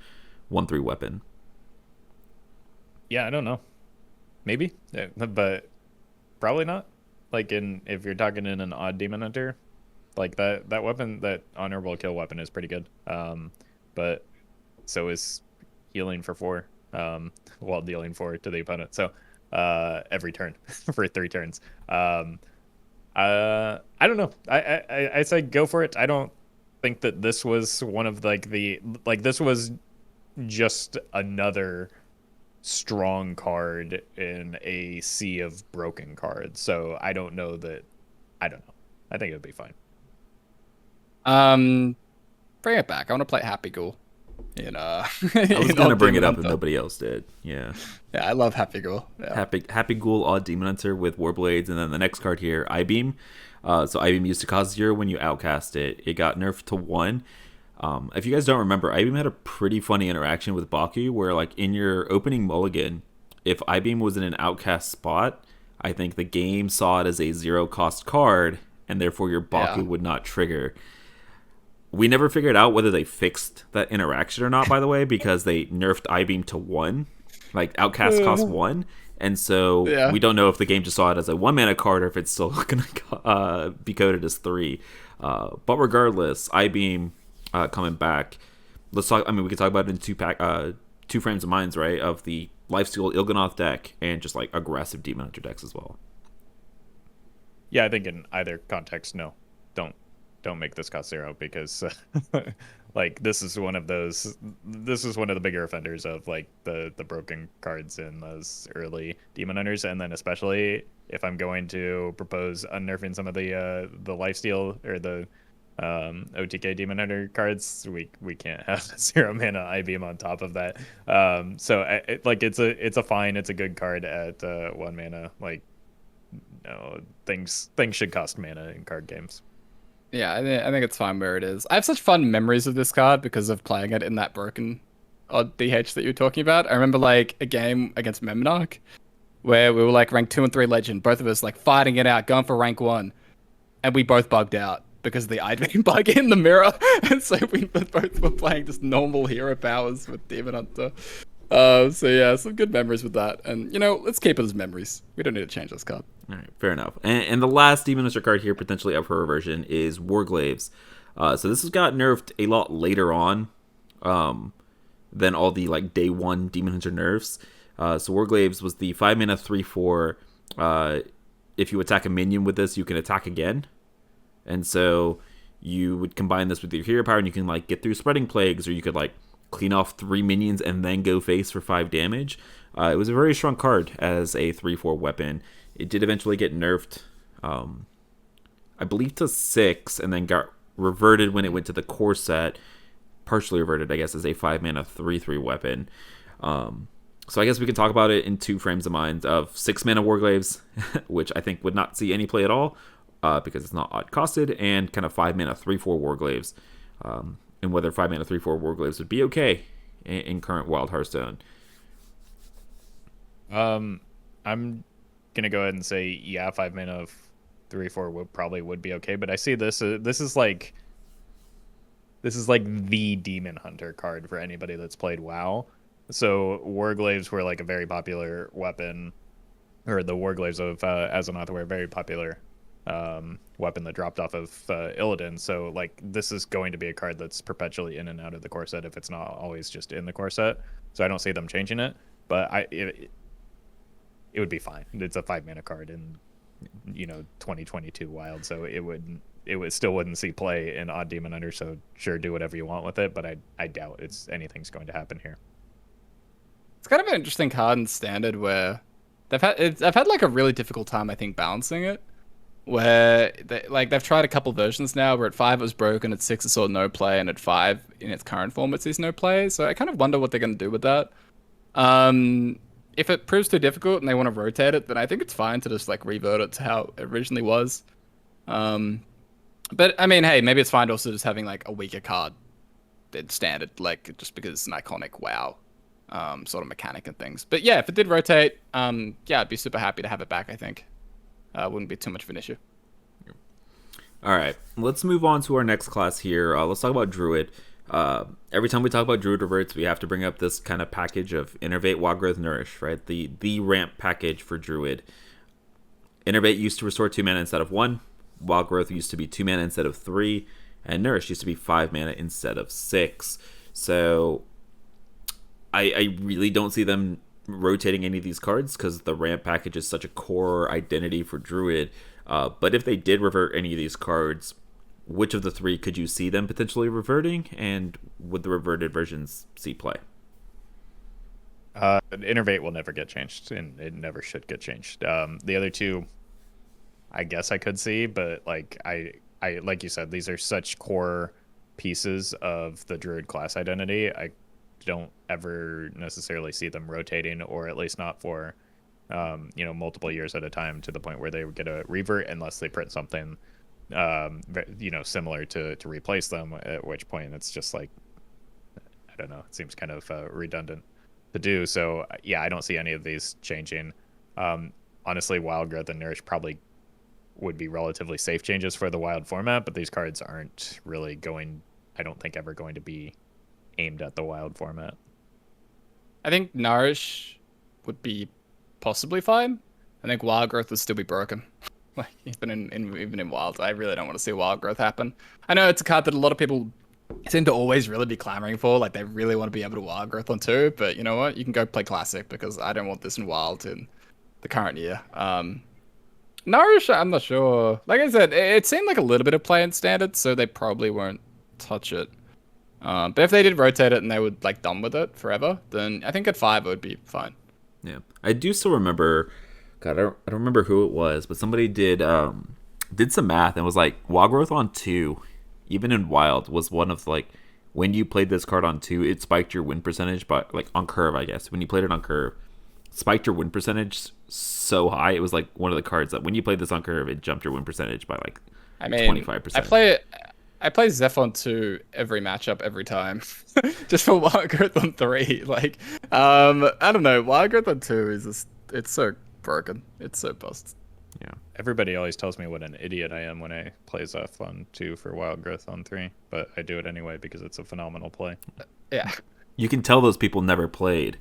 Speaker 1: 1/3 weapon?
Speaker 2: Yeah, I don't know. Maybe, yeah, but probably not. Like if you're talking in an odd Demon Hunter, like that weapon, that honorable kill weapon is pretty good. But so is healing for 4, while dealing 4 to the opponent. So every turn for 3 turns. I don't know. I say go for it. I don't think that this was one of this was just another strong card in a sea of broken cards. So I don't know. I think it would be fine.
Speaker 3: Bring it back. I want to play Happy Ghoul.
Speaker 1: I was going to bring it up if nobody else did. Yeah.
Speaker 3: Yeah, I love Happy Ghoul. Yeah.
Speaker 1: Happy Ghoul, odd Demon Hunter with Warblades, and then the next card here, Eyebeam. So Eyebeam used to cost 0 when you outcast it. It got nerfed to 1. If you guys don't remember, Eyebeam had a pretty funny interaction with Baku, where like in your opening mulligan, if Eyebeam was in an outcast spot, I think the game saw it as a 0-cost card, and therefore your Baku would not trigger. We never figured out whether they fixed that interaction or not, by the way, because they nerfed Eyebeam to 1. Like, Outcast cost 1. And so we don't know if the game just saw it as a 1-mana card or if it's still going to be coded as 3. But regardless, Eyebeam coming back. Let's talk. I mean, we could talk about it in two frames of minds, right? Of the Lifesteal Il'gynoth deck and just like aggressive Demon Hunter decks as well.
Speaker 2: Yeah, I think in either context, no. Don't make this cost 0, because like this is one of the bigger offenders of like the broken cards in those early Demon Hunters. And then especially if I'm going to propose unnerfing some of the lifesteal or the OTK Demon Hunter cards, we can't have 0 mana Eyebeam on top of that. So it's a good card at 1 mana. Like, no, things should cost mana in card games.
Speaker 3: Yeah, I think it's fine where it is. I have such fun memories of this card because of playing it in that broken odd DH that you were talking about. I remember like a game against Memnarch where we were like rank 2 and 3 legend, both of us like fighting it out, going for rank 1, and we both bugged out because of the Eyebeam bug in the mirror. And so we both were playing just normal hero powers with Demon Hunter. So yeah, some good memories with that. And let's keep it as memories. We don't need to change this card.
Speaker 1: All right, fair enough. And the last Demon Hunter card here, potentially up for reversion, is Glaives. So this has got nerfed a lot later on than all the like day 1 Demon Hunter nerfs. So Glaives was the 5 mana 3/4. If you attack a minion with this, you can attack again. And so you would combine this with your hero power, and you can like get through Spreading Plagues, or you could like clean off 3 minions and then go face for 5 damage. It was a very strong card as a 3/4 weapon. It did eventually get nerfed, I believe, to 6, and then got reverted when it went to the core set. Partially reverted, I guess, as a 5 mana 3/3 weapon. So I guess we can talk about it in 2 frames of mind of 6 mana Glaives, which I think would not see any play at all, because it's not odd costed, and kind of 5 mana 3/4 Glaives, and whether 5 mana 3/4 Glaives would be okay in current Wild Hearthstone.
Speaker 2: I'm gonna go ahead and say 5 mana of 3/4 would be okay, but I see this is like the Demon Hunter card for anybody that's played WoW. So Glaives were like a very popular weapon, or the Glaives of Azeroth were a very popular weapon that dropped off of Illidan. So like this is going to be a card that's perpetually in and out of the core set if it's not always just in the core set. So I don't see them changing it, but it would be fine. It's a 5 mana card, and 2022 Wild, so it still wouldn't see play in Odd Demon Hunter. So sure, do whatever you want with it, but I doubt anything's going to happen here.
Speaker 3: It's kind of an interesting card in Standard where I've had like a really difficult time, I think, balancing it. Where they've tried a couple versions now. Where at 5 it was broken, at 6 it saw no play, and at 5 in its current form it sees no play. So I kind of wonder what they're going to do with that. If it proves too difficult and they want to rotate it, then I think it's fine to just like revert it to how it originally was. But I mean, hey, maybe it's fine also just having like a weaker card than Standard, like just because it's an iconic WoW sort of mechanic and things. But yeah, if it did rotate, yeah, I'd be super happy to have it back. I think wouldn't be too much of an issue.
Speaker 1: All right, let's move on to our next class here. Let's talk about Druid. Every time we talk about Druid reverts, we have to bring up this kind of package of Innervate, Wild Growth, Nourish, right? The ramp package for Druid. Innervate used to restore 2 mana instead of 1. Wild Growth used to be 2 mana instead of 3. And Nourish used to be 5 mana instead of 6. So I really don't see them rotating any of these cards because the ramp package is such a core identity for Druid. But if they did revert any of these cards, which of the 3 could you see them potentially reverting, and would the reverted versions see play?
Speaker 2: Innervate will never get changed, and it never should get changed. The other 2, I guess I could see, but like I like you said, these are such core pieces of the Druid class identity. I don't ever necessarily see them rotating, or at least not for multiple years at a time, to the point where they would get a revert unless they print something similar to replace them, at which point it's just like, I don't know, it seems kind of redundant to do. So yeah, I don't see any of these changing. Honestly, Wild Growth and Nourish probably would be relatively safe changes for the Wild format, but these cards aren't really going, I don't think, ever going to be aimed at the Wild format.
Speaker 3: I think Nourish would be possibly fine. I think Wild Growth would still be broken. Like even in Wild, I really don't want to see Wild Growth happen. I know it's a card that a lot of people seem to always really be clamoring for. Like they really want to be able to Wild Growth on 2, but you know what? You can go play Classic, because I don't want this in Wild in the current year. Nourish, I'm not sure. Like I said, it seemed like a little bit of play in Standard, so they probably won't touch it. But if they did rotate it and they would like done with it forever, then I think at 5 it would be fine.
Speaker 1: Yeah, I do still remember. God, I don't remember who it was, but somebody did some math and was like, Wild Growth on 2, even in Wild, was one of like, when you played this card on 2, it spiked your win percentage, but like on curve, I guess. When you played it on curve, spiked your win percentage so high. It was like one of the cards that when you played this on curve, it jumped your win percentage by like 25%.
Speaker 3: I play Zeph on 2 every matchup, every time. Just for Wild Growth on 3. Like, I don't know. Wild Growth on 2 is just, it's so broken. It's so busted.
Speaker 2: Yeah. Everybody always tells me what an idiot I am when I play Zeph on 2 for Wild Growth on 3, but I do it anyway because it's a phenomenal play.
Speaker 3: Yeah.
Speaker 1: You can tell those people never played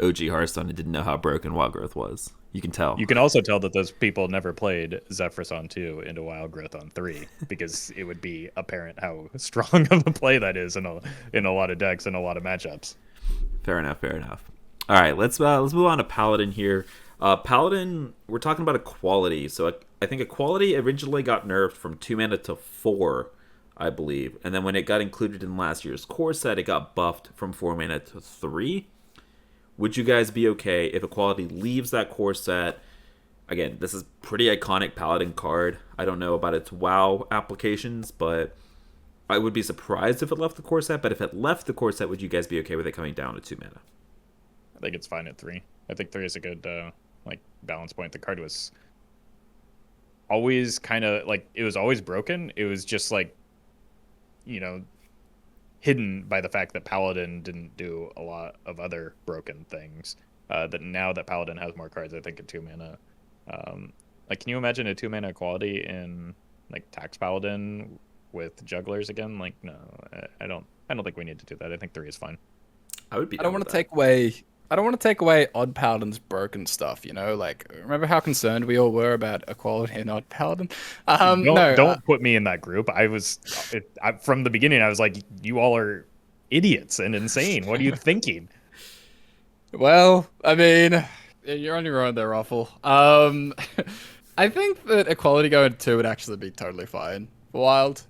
Speaker 1: OG Hearthstone and didn't know how broken Wild Growth was. You can tell.
Speaker 2: You can also tell that those people never played Zephrys on 2 into Wild Growth on 3, because it would be apparent how strong of a play that is in a lot of decks and a lot of matchups.
Speaker 1: Fair enough. All right, let's move on to Paladin here. Paladin, we're talking about equality. So I think equality originally got nerfed from 2 mana to 4, I believe. And then when it got included in last year's core set, it got buffed from 4 mana to 3. Would you guys be okay if equality leaves that core set? Again, this is pretty iconic Paladin card. I don't know about its WoW applications, but I would be surprised if it left the core set. But if it left the core set, would you guys be okay with it coming down to 2 mana?
Speaker 2: I think it's fine at 3. I think 3 is a good balance point. The card was always kind of like, it was always broken. It was just like, hidden by the fact that Paladin didn't do a lot of other broken things. That now that Paladin has more cards, I think a 2 mana. Can you imagine a 2 mana equality in like Tax Paladin with jugglers again? Like, no, I don't think we need to do that. I think 3 is fine.
Speaker 3: I don't want to take away Odd Paladin's broken stuff, Like, remember how concerned we all were about equality in Odd Paladin?
Speaker 2: Don't put me in that group. From the beginning, I was like, you all are idiots and insane. What are you thinking?
Speaker 3: Well, I mean, you're on your own there, Roffle. I think that Equality going 2 would actually be totally fine for Wild.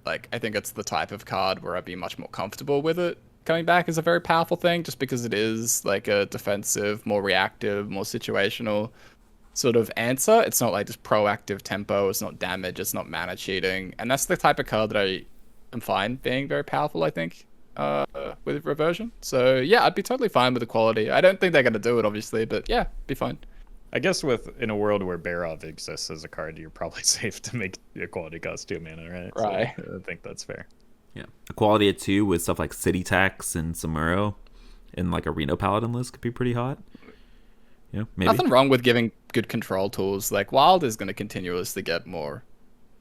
Speaker 3: Like, I think it's the type of card where I'd be much more comfortable with it coming back as a very powerful thing, just because it is like a defensive, more reactive, more situational sort of answer. It's not like just proactive tempo, it's not damage, it's not mana cheating. And that's the type of card that I am fine being very powerful, I think, with Reversion. So yeah, I'd be totally fine with Equality. I don't think they're going to do it, obviously, but yeah, be fine.
Speaker 2: I guess in a world where Barov exists as a card, you're probably safe to make Equality cost 2 mana, right?
Speaker 3: Right.
Speaker 2: So I think that's fair.
Speaker 1: Yeah. Equality at 2 with stuff like City Tax and Samuro and like a Reno Paladin list could be pretty hot. Yeah, maybe.
Speaker 3: Nothing wrong with giving good control tools. Like, Wild is going to continuously get more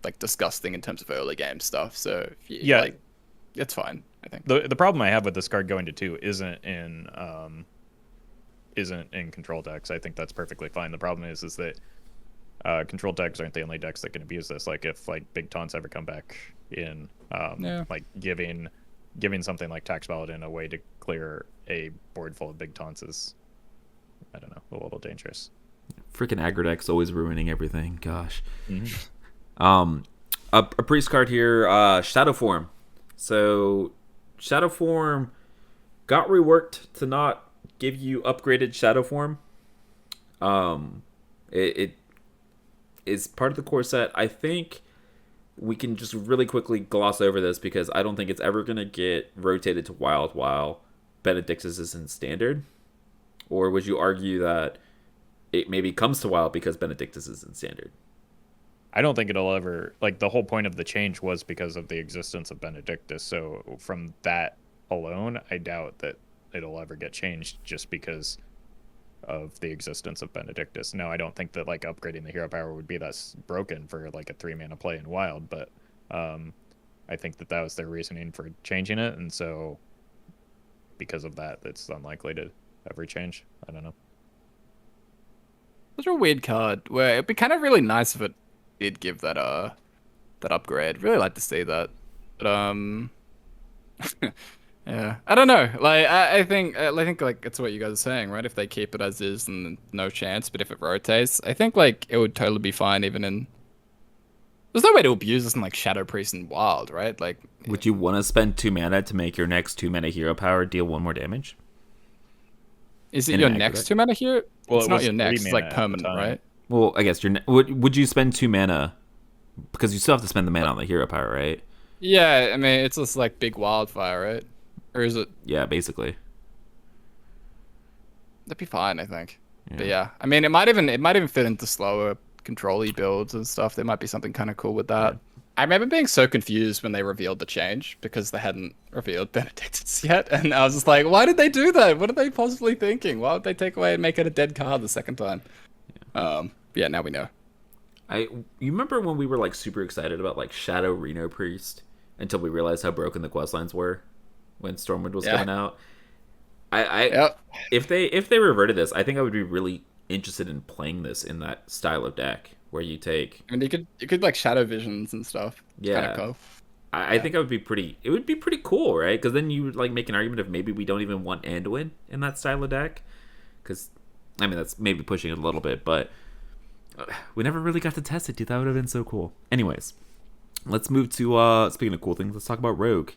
Speaker 3: like disgusting in terms of early game stuff. So
Speaker 2: yeah,
Speaker 3: like, it's fine, I think.
Speaker 2: The problem I have with this card going to 2 isn't in control decks. I think that's perfectly fine. The problem is that control decks aren't the only decks that can abuse this. Like if like big taunts ever come back in, like giving something like Tax Paladin a way to clear a board full of big taunts is, I don't know, a little dangerous.
Speaker 1: Freaking aggro deck's always ruining everything. Gosh.
Speaker 2: Mm-hmm.
Speaker 1: A priest card here, Shadow Form. So Shadow Form got reworked to not give you upgraded Shadow Form. It is part of the core set. I think we can just really quickly gloss over this because I don't think it's ever going to get rotated to Wild while Benedictus is in Standard. Or would you argue that it maybe comes to Wild because Benedictus is in Standard?
Speaker 2: I don't think it'll ever, like, the whole point of the change was because of the existence of Benedictus. So from that alone, I doubt that it'll ever get changed just because of the existence of Benedictus. No, I don't think that like upgrading the hero power would be that broken for like a 3-mana play in Wild, but I think that was their reasoning for changing it, and so because of that, it's unlikely to ever change. I don't know.
Speaker 3: Such a weird card where it'd be kind of really nice if it did give that that upgrade. Really like to see that, but yeah, I don't know. Like, I think like it's what you guys are saying, right? If they keep it as is, then no chance. But if it rotates, I think like it would totally be fine. Even in there's no way to abuse this in like Shadow Priest and Wild, right? Like,
Speaker 1: would you want to spend 2 mana to make your next 2 mana hero power deal 1 more damage?
Speaker 3: Is it your next 2 mana hero?
Speaker 2: Well,
Speaker 3: it's not your next. It's like permanent, right?
Speaker 1: Well, I guess would you spend 2 mana because you still have to spend the mana on the hero power, right?
Speaker 3: Yeah, I mean it's just like big wildfire, right? Or is it?
Speaker 1: Yeah, basically.
Speaker 3: That'd be fine, I think. Yeah. But yeah, I mean, it might even fit into slower control-y builds and stuff. There might be something kind of cool with that. Yeah. I remember being so confused when they revealed the change because they hadn't revealed Benedictus yet, and I was just like, why did they do that? What are they possibly thinking? Why would they take away and make it a dead card the second time? Yeah, now we know.
Speaker 1: You remember when we were like super excited about like Shadow Reno Priest until we realized how broken the questlines were when Stormwind was coming out. If they reverted this, I think I would be really interested in playing this in that style of deck where you take.
Speaker 3: I mean, you could like Shadow Visions and stuff.
Speaker 1: Yeah,
Speaker 3: kind of cool.
Speaker 1: I think it would be pretty cool, right? Because then you would like make an argument of maybe we don't even want Anduin in that style of deck. Because I mean that's maybe pushing it a little bit, but we never really got to test it, dude. That would have been so cool. Anyways, let's move to speaking of cool things. Let's talk about Rogue.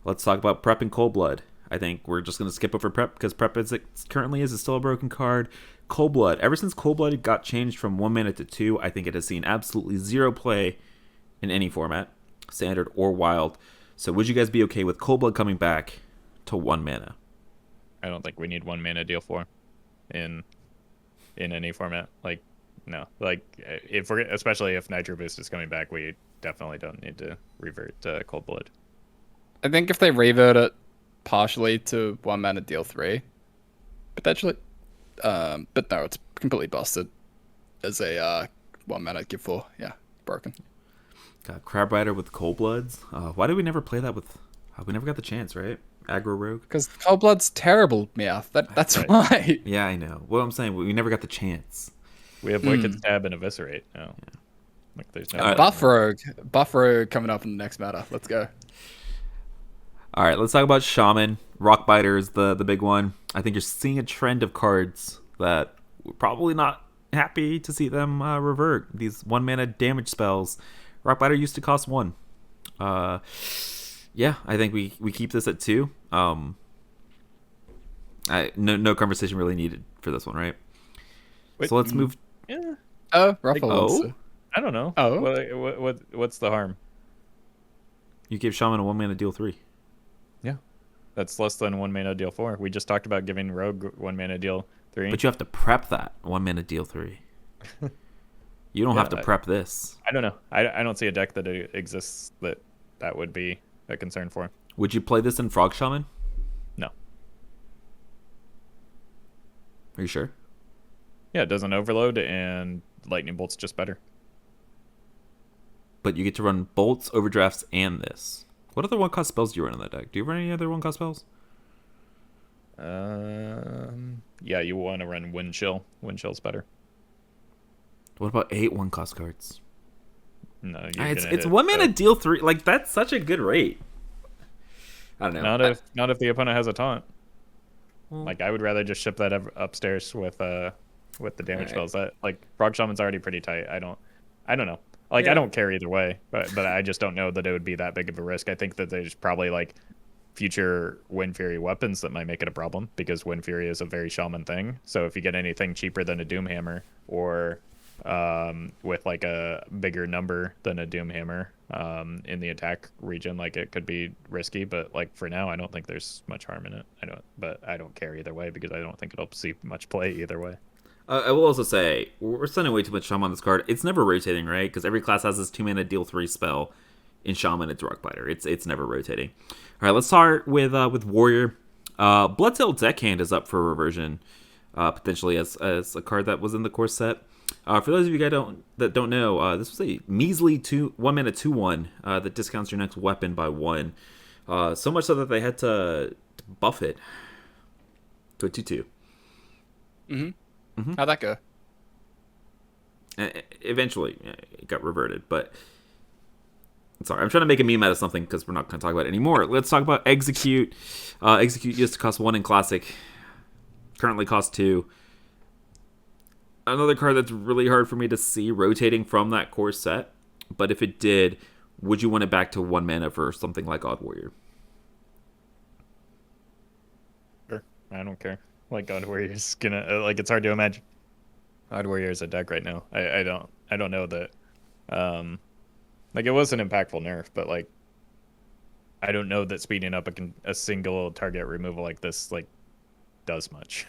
Speaker 1: Let's talk about Prep and Cold Blood. I think we're just going to skip over Prep because Prep as it currently is still a broken card. Cold Blood. Ever since Cold Blood got changed from 1 mana to 2, I think it has seen absolutely zero play in any format, Standard or Wild. So would you guys be okay with Cold Blood coming back to 1 mana?
Speaker 2: I don't think we need 1 mana deal for in any format. Like, no. Like, especially if Nitro Boost is coming back, we definitely don't need to revert Cold Blood.
Speaker 3: I think if they revert it partially to 1 mana deal 3, potentially. But no, it's completely busted as a 1 mana give 4. Yeah, broken.
Speaker 1: God, Crab Rider with Cold Bloods. Why did we never play that with? We never got the chance, right? Aggro Rogue.
Speaker 3: Because Cold Blood's terrible, Meowth. That's right. Why.
Speaker 1: Yeah, I know. What I'm saying, we never got the chance.
Speaker 2: We have Wicked Stab and Eviscerate. No. Yeah. Like, there's no
Speaker 3: Buff Rogue coming up in the next meta. Let's go.
Speaker 1: All right, let's talk about Shaman. Rockbiter is the big one. I think you're seeing a trend of cards that we're probably not happy to see them revert these 1-mana damage spells. Rockbiter used to cost 1. Yeah, I think we keep this at 2. No conversation really needed for this one, right?
Speaker 2: Wait,
Speaker 1: so let's move.
Speaker 2: Yeah.
Speaker 3: Oh, Roffle wants
Speaker 1: oh?
Speaker 3: to.
Speaker 2: I don't know.
Speaker 3: Oh.
Speaker 2: What's the harm?
Speaker 1: You give Shaman a 1-mana deal 3.
Speaker 2: Yeah. That's less than 1 mana deal 4. We just talked about giving Rogue 1 mana deal 3.
Speaker 1: But you have to prep that 1-mana deal 3. You don't have to prep this.
Speaker 2: I don't know. I don't see a deck that exists that would be a concern for.
Speaker 1: Would you play this in Frog Shaman?
Speaker 2: No.
Speaker 1: Are you sure?
Speaker 2: Yeah, it doesn't overload, and Lightning Bolt's just better.
Speaker 1: But you get to run bolts, overdrafts, and this. What other 1-cost spells do you run in that deck? Do you run any other 1-cost spells?
Speaker 2: Yeah, you want to run Wind Chill. Wind Chill's better.
Speaker 1: What about 8 1-cost cards?
Speaker 2: No,
Speaker 1: it's 1-mana deal 3. Like, that's such a good rate. I don't know.
Speaker 2: Not if the opponent has a taunt.
Speaker 1: Well,
Speaker 2: Like, I would rather just ship that upstairs with the damage spells. That, like, Frog Shaman's already pretty tight. I don't know. Like, I don't care either way, but I just don't know that it would be that big of a risk. I think that there's probably, like, future Wind Fury weapons that might make it a problem, because Wind Fury is a very Shaman thing. So if you get anything cheaper than a Doomhammer, or with, like, a bigger number than a Doomhammer in the attack region, like, it could be risky. But, like, for now, I don't think there's much harm in it. But I don't care either way, because I don't think it'll see much play either way.
Speaker 1: I will also say, we're spending way too much time on this card. It's never rotating, right? Because every class has this 2-mana deal 3 spell. In Shaman, it's Rockbiter. It's never rotating. All right, let's start with Warrior. Bloodsail Deckhand is up for Reversion, potentially as a card that was in the core set. For those of you guys that don't know, this was a measly 1-mana 2/1 that discounts your next weapon by 1. So much so that they had to buff it to a 2/2.
Speaker 3: How'd that go?
Speaker 1: Eventually, it got reverted, but sorry, I'm trying to make a meme out of something because we're not going to talk about it anymore. Let's talk about Execute. Execute used to cost 1 in Classic, currently costs 2. Another card that's really hard for me to see rotating from that core set, but if it did, would you want it back to 1 mana for something like Odd Warrior?
Speaker 2: Sure, I don't care. Like, God Warrior's gonna like, it's hard to imagine God Warrior is a deck right now. I don't know that. Like, it was an impactful nerf, but, like, I don't know that speeding up a single target removal like this, like, does much.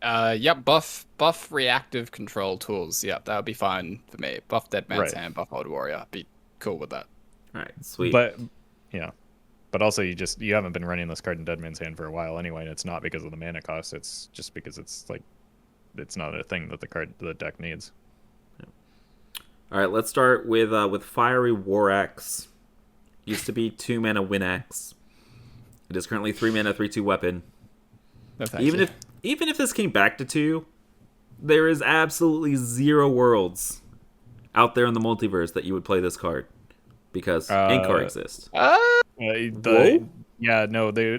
Speaker 3: Yep, buff reactive control tools. Yep, that would be fine for me. Buff Dead Man's Hand, buff Old Warrior. Be cool with that.
Speaker 1: All right, sweet.
Speaker 2: But yeah, but also you haven't been running this card in Dead Man's Hand for a while anyway, and it's not because of the mana cost. It's just because it's not a thing that the deck needs.
Speaker 1: All right, let's start with Fiery War Axe. Used to be 2-mana Win Axe. It is currently 3-mana 3/2 weapon.
Speaker 3: No, thank you.
Speaker 1: Even if this came back to 2, there is absolutely 0 worlds out there in the multiverse that you would play this card, because Inkar exists.
Speaker 2: Yeah, no,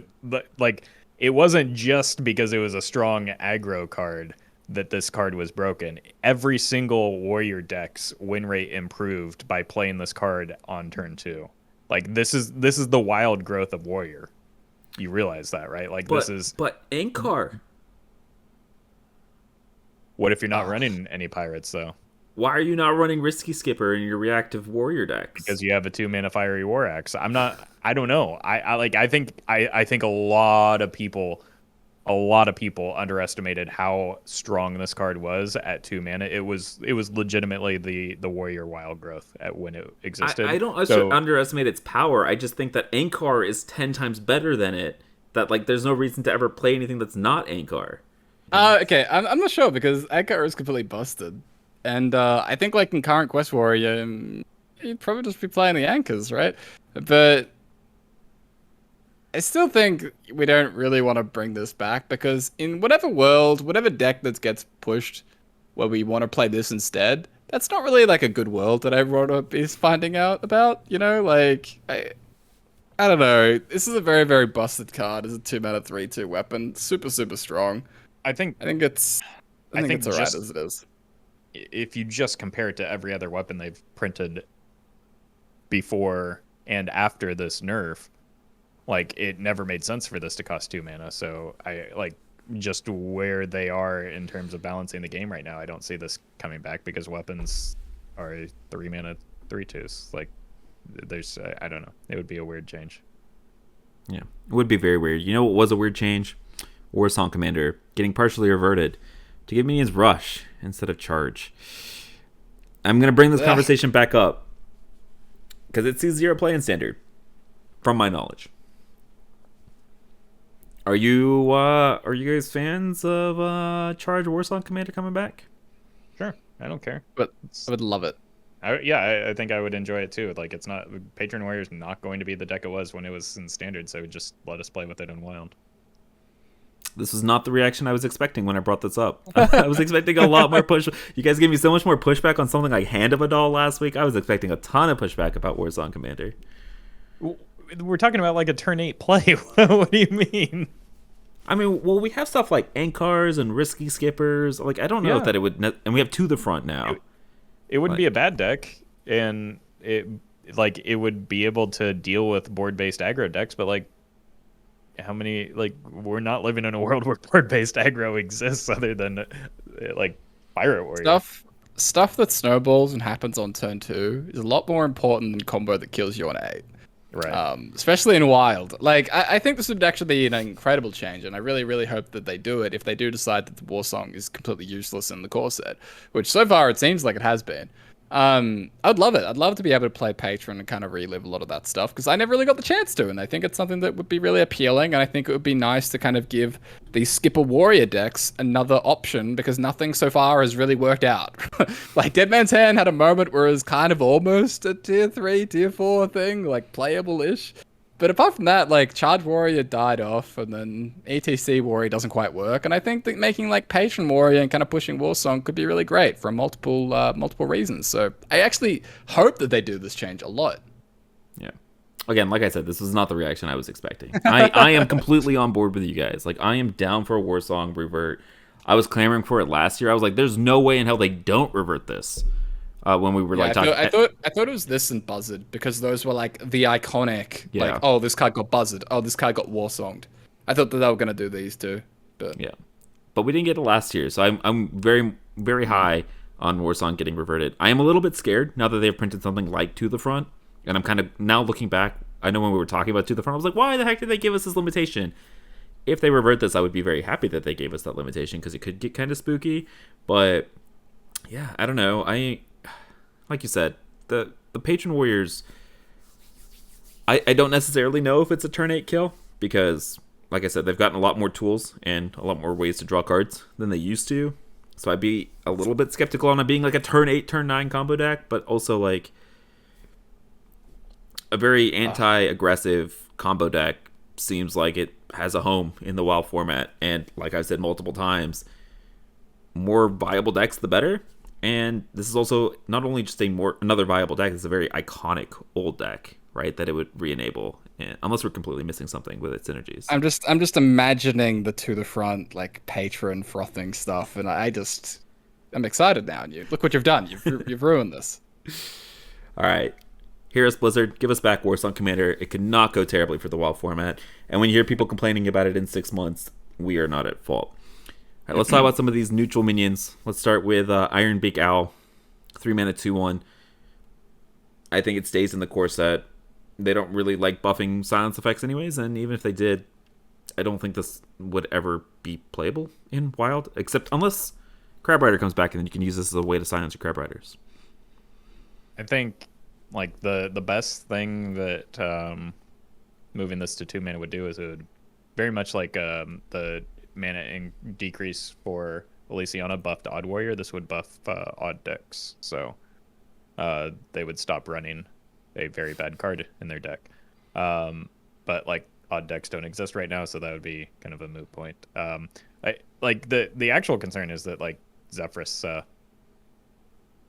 Speaker 2: like, it wasn't just because it was a strong aggro card that this card was broken. Every single Warrior deck's win rate improved by playing this card on turn 2. Like, this is the wild growth of Warrior. You realize that, right? Like,
Speaker 1: But Inkar.
Speaker 2: What if you're not running any pirates, though?
Speaker 1: Why are you not running Risky Skipper in your reactive Warrior decks?
Speaker 2: Because you have a 2-mana Fiery War Axe. I don't know. I think a lot of people underestimated how strong this card was at 2 mana. It was legitimately the Warrior wild growth at when it existed.
Speaker 1: I don't underestimate its power. I just think that Ankar is 10 times better than it. That, like, there's no reason to ever play anything that's not Ankar.
Speaker 3: Okay, I'm not sure, because Ankar is completely busted. And I think, like, in current Quest Warrior, you'd probably just be playing the anchors, right? But I still think we don't really want to bring this back, because in whatever world, whatever deck that gets pushed where we want to play this instead, that's not really, like, a good world that everyone is finding out about, you know? Like, I don't know. This is a very, very busted card. It's a 2-mana 3/2 weapon. Super, super strong.
Speaker 2: I think
Speaker 3: it's... I think
Speaker 2: think
Speaker 3: it's alright
Speaker 2: just
Speaker 3: as it is.
Speaker 2: if you just compare it to every other weapon they've printed before and after this nerf, like it never made sense for this to cost 2 mana. So I like just where they are in terms of balancing the game right now. I don't see this coming back because weapons are 3 mana 3/2s. Like there's I don't know. It would be a weird change.
Speaker 1: Yeah, it would be very weird. You know what was a weird change? Warsong Commander getting partially reverted to give minions rush instead of charge. I'm gonna bring this conversation back up because it sees 0 play in standard, from my knowledge. Are you guys fans of Charge Warsong Commander coming back?
Speaker 2: Sure, I don't care.
Speaker 3: But I would love it.
Speaker 2: I think I would enjoy it too. Like it's not Patron Warrior's not going to be the deck it was when it was in standard, so just let us play with it in wild.
Speaker 1: This was not the reaction I was expecting when I brought this up. I was expecting a lot more push. You guys gave me so much more pushback on something like Hand of a Doll last week. I was expecting a ton of pushback about Warsong Commander.
Speaker 2: We're talking about like a turn 8 play. What do you mean?
Speaker 1: I mean, well, we have stuff like Ankars and Risky Skippers. Like, I don't know if that it would... And we have to the front now.
Speaker 2: It wouldn't be a bad deck, and it would be able to deal with board-based aggro decks, but like how many, like, we're not living in a world where board-based aggro exists other than like Pirate Warrior.
Speaker 3: Stuff that snowballs and happens on turn 2 is a lot more important than combo that kills you on 8.
Speaker 2: Right.
Speaker 3: Especially in wild. Like, I think this would actually be an incredible change, and I really, really hope that they do it if they do decide that the Warsong is completely useless in the core set, which so far it seems like it has been. I'd love it. I'd love to be able to play Patron and kind of relive a lot of that stuff, because I never really got the chance to, and I think it's something that would be really appealing, and I think it would be nice to kind of give these Skipper Warrior decks another option, because nothing so far has really worked out. Like, Dead Man's Hand had a moment where it was kind of almost a tier 3, tier 4 thing, like playable-ish. But apart from that, like, Charge Warrior died off, and then ETC Warrior doesn't quite work. And I think that making, like, Patron Warrior and kind of pushing Warsong could be really great for multiple reasons. So I actually hope that they do this change a lot.
Speaker 1: Yeah. Again, like I said, this was not the reaction I was expecting. I am completely on board with you guys. Like, I am down for a Warsong revert. I was clamoring for it last year. I was like, there's no way in hell they don't revert this. When we were talking,
Speaker 3: I thought it was this and Buzzard, because those were like the iconic, like, oh, this card got Buzzard, oh, this card got Warsonged. I thought that they were gonna do these too, but
Speaker 1: yeah, but we didn't get it last year, so I'm very, very high on Warsong getting reverted. I am a little bit scared now that they've printed something like To the Front, and I'm kind of now looking back. I know when we were talking about To the Front, I was like, why the heck did they give us this limitation? If they revert this, I would be very happy that they gave us that limitation, because it could get kind of spooky. But yeah, I don't know. Like you said, the Patron Warriors, I don't necessarily know if it's a turn 8 kill, because, like I said, they've gotten a lot more tools and a lot more ways to draw cards than they used to. So I'd be a little bit skeptical on it being like a turn 8, turn 9 combo deck, but also like a very anti-aggressive combo deck seems like it has a home in the WoW format. And like I said multiple times, more viable decks, the better. And this is also not only just another viable deck, it's a very iconic old deck, right? That it would re-enable, unless we're completely missing something with its synergies.
Speaker 3: I'm just imagining the To the Front, like, Patron frothing stuff, and I'm excited now. And look what you've done. You've ruined this.
Speaker 1: All right, here's Blizzard. Give us back Warsong Commander. It could not go terribly for the WoW format. And when you hear people complaining about it in 6 months, we are not at fault. All right, let's talk about some of these neutral minions. Let's start with Ironbeak Owl, 3 mana 2/1. I think it stays in the core set. They don't really like buffing silence effects anyways, and even if they did, I don't think this would ever be playable in Wild, except unless Crab Rider comes back and then you can use this as a way to silence your Crab Riders.
Speaker 2: I think like the best thing that moving this to 2 mana would do is it would very much like the mana decrease for Elysiana buffed Odd Warrior. This would buff Odd decks, so they would stop running a very bad card in their deck. But like Odd decks don't exist right now, so that would be kind of a moot point. I like the actual concern is that like Zephrys,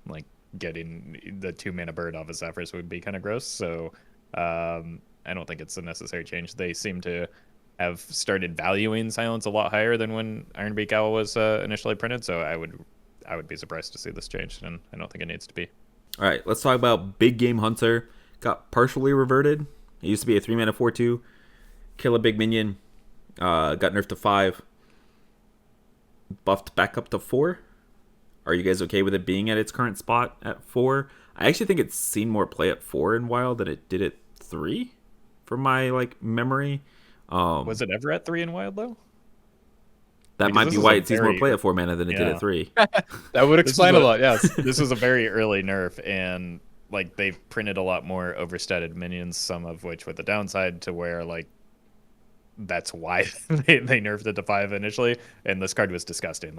Speaker 2: like getting the 2 mana bird off of Zephrys would be kind of gross. So I don't think it's a necessary change. They seem to have started valuing Silence a lot higher than when Ironbeak Owl was initially printed. So I would be surprised to see this changed, and I don't think it needs to be.
Speaker 1: All right, let's talk about Big Game Hunter. Got partially reverted. It used to be a 3-mana 4/2. Kill a big minion. Got nerfed to 5. Buffed back up to 4. Are you guys okay with it being at its current spot at 4? I actually think it's seen more play at 4 in Wild than it did at 3, from my memory.
Speaker 2: Was it ever at 3 in Wild though?
Speaker 1: That might be why it sees more play at 4 mana than it did at 3.
Speaker 3: That would explain a lot, yes.
Speaker 2: This was a very early nerf, and they've printed a lot more overstated minions, some of which with the downside to where that's why they nerfed it to 5 initially, and this card was disgusting.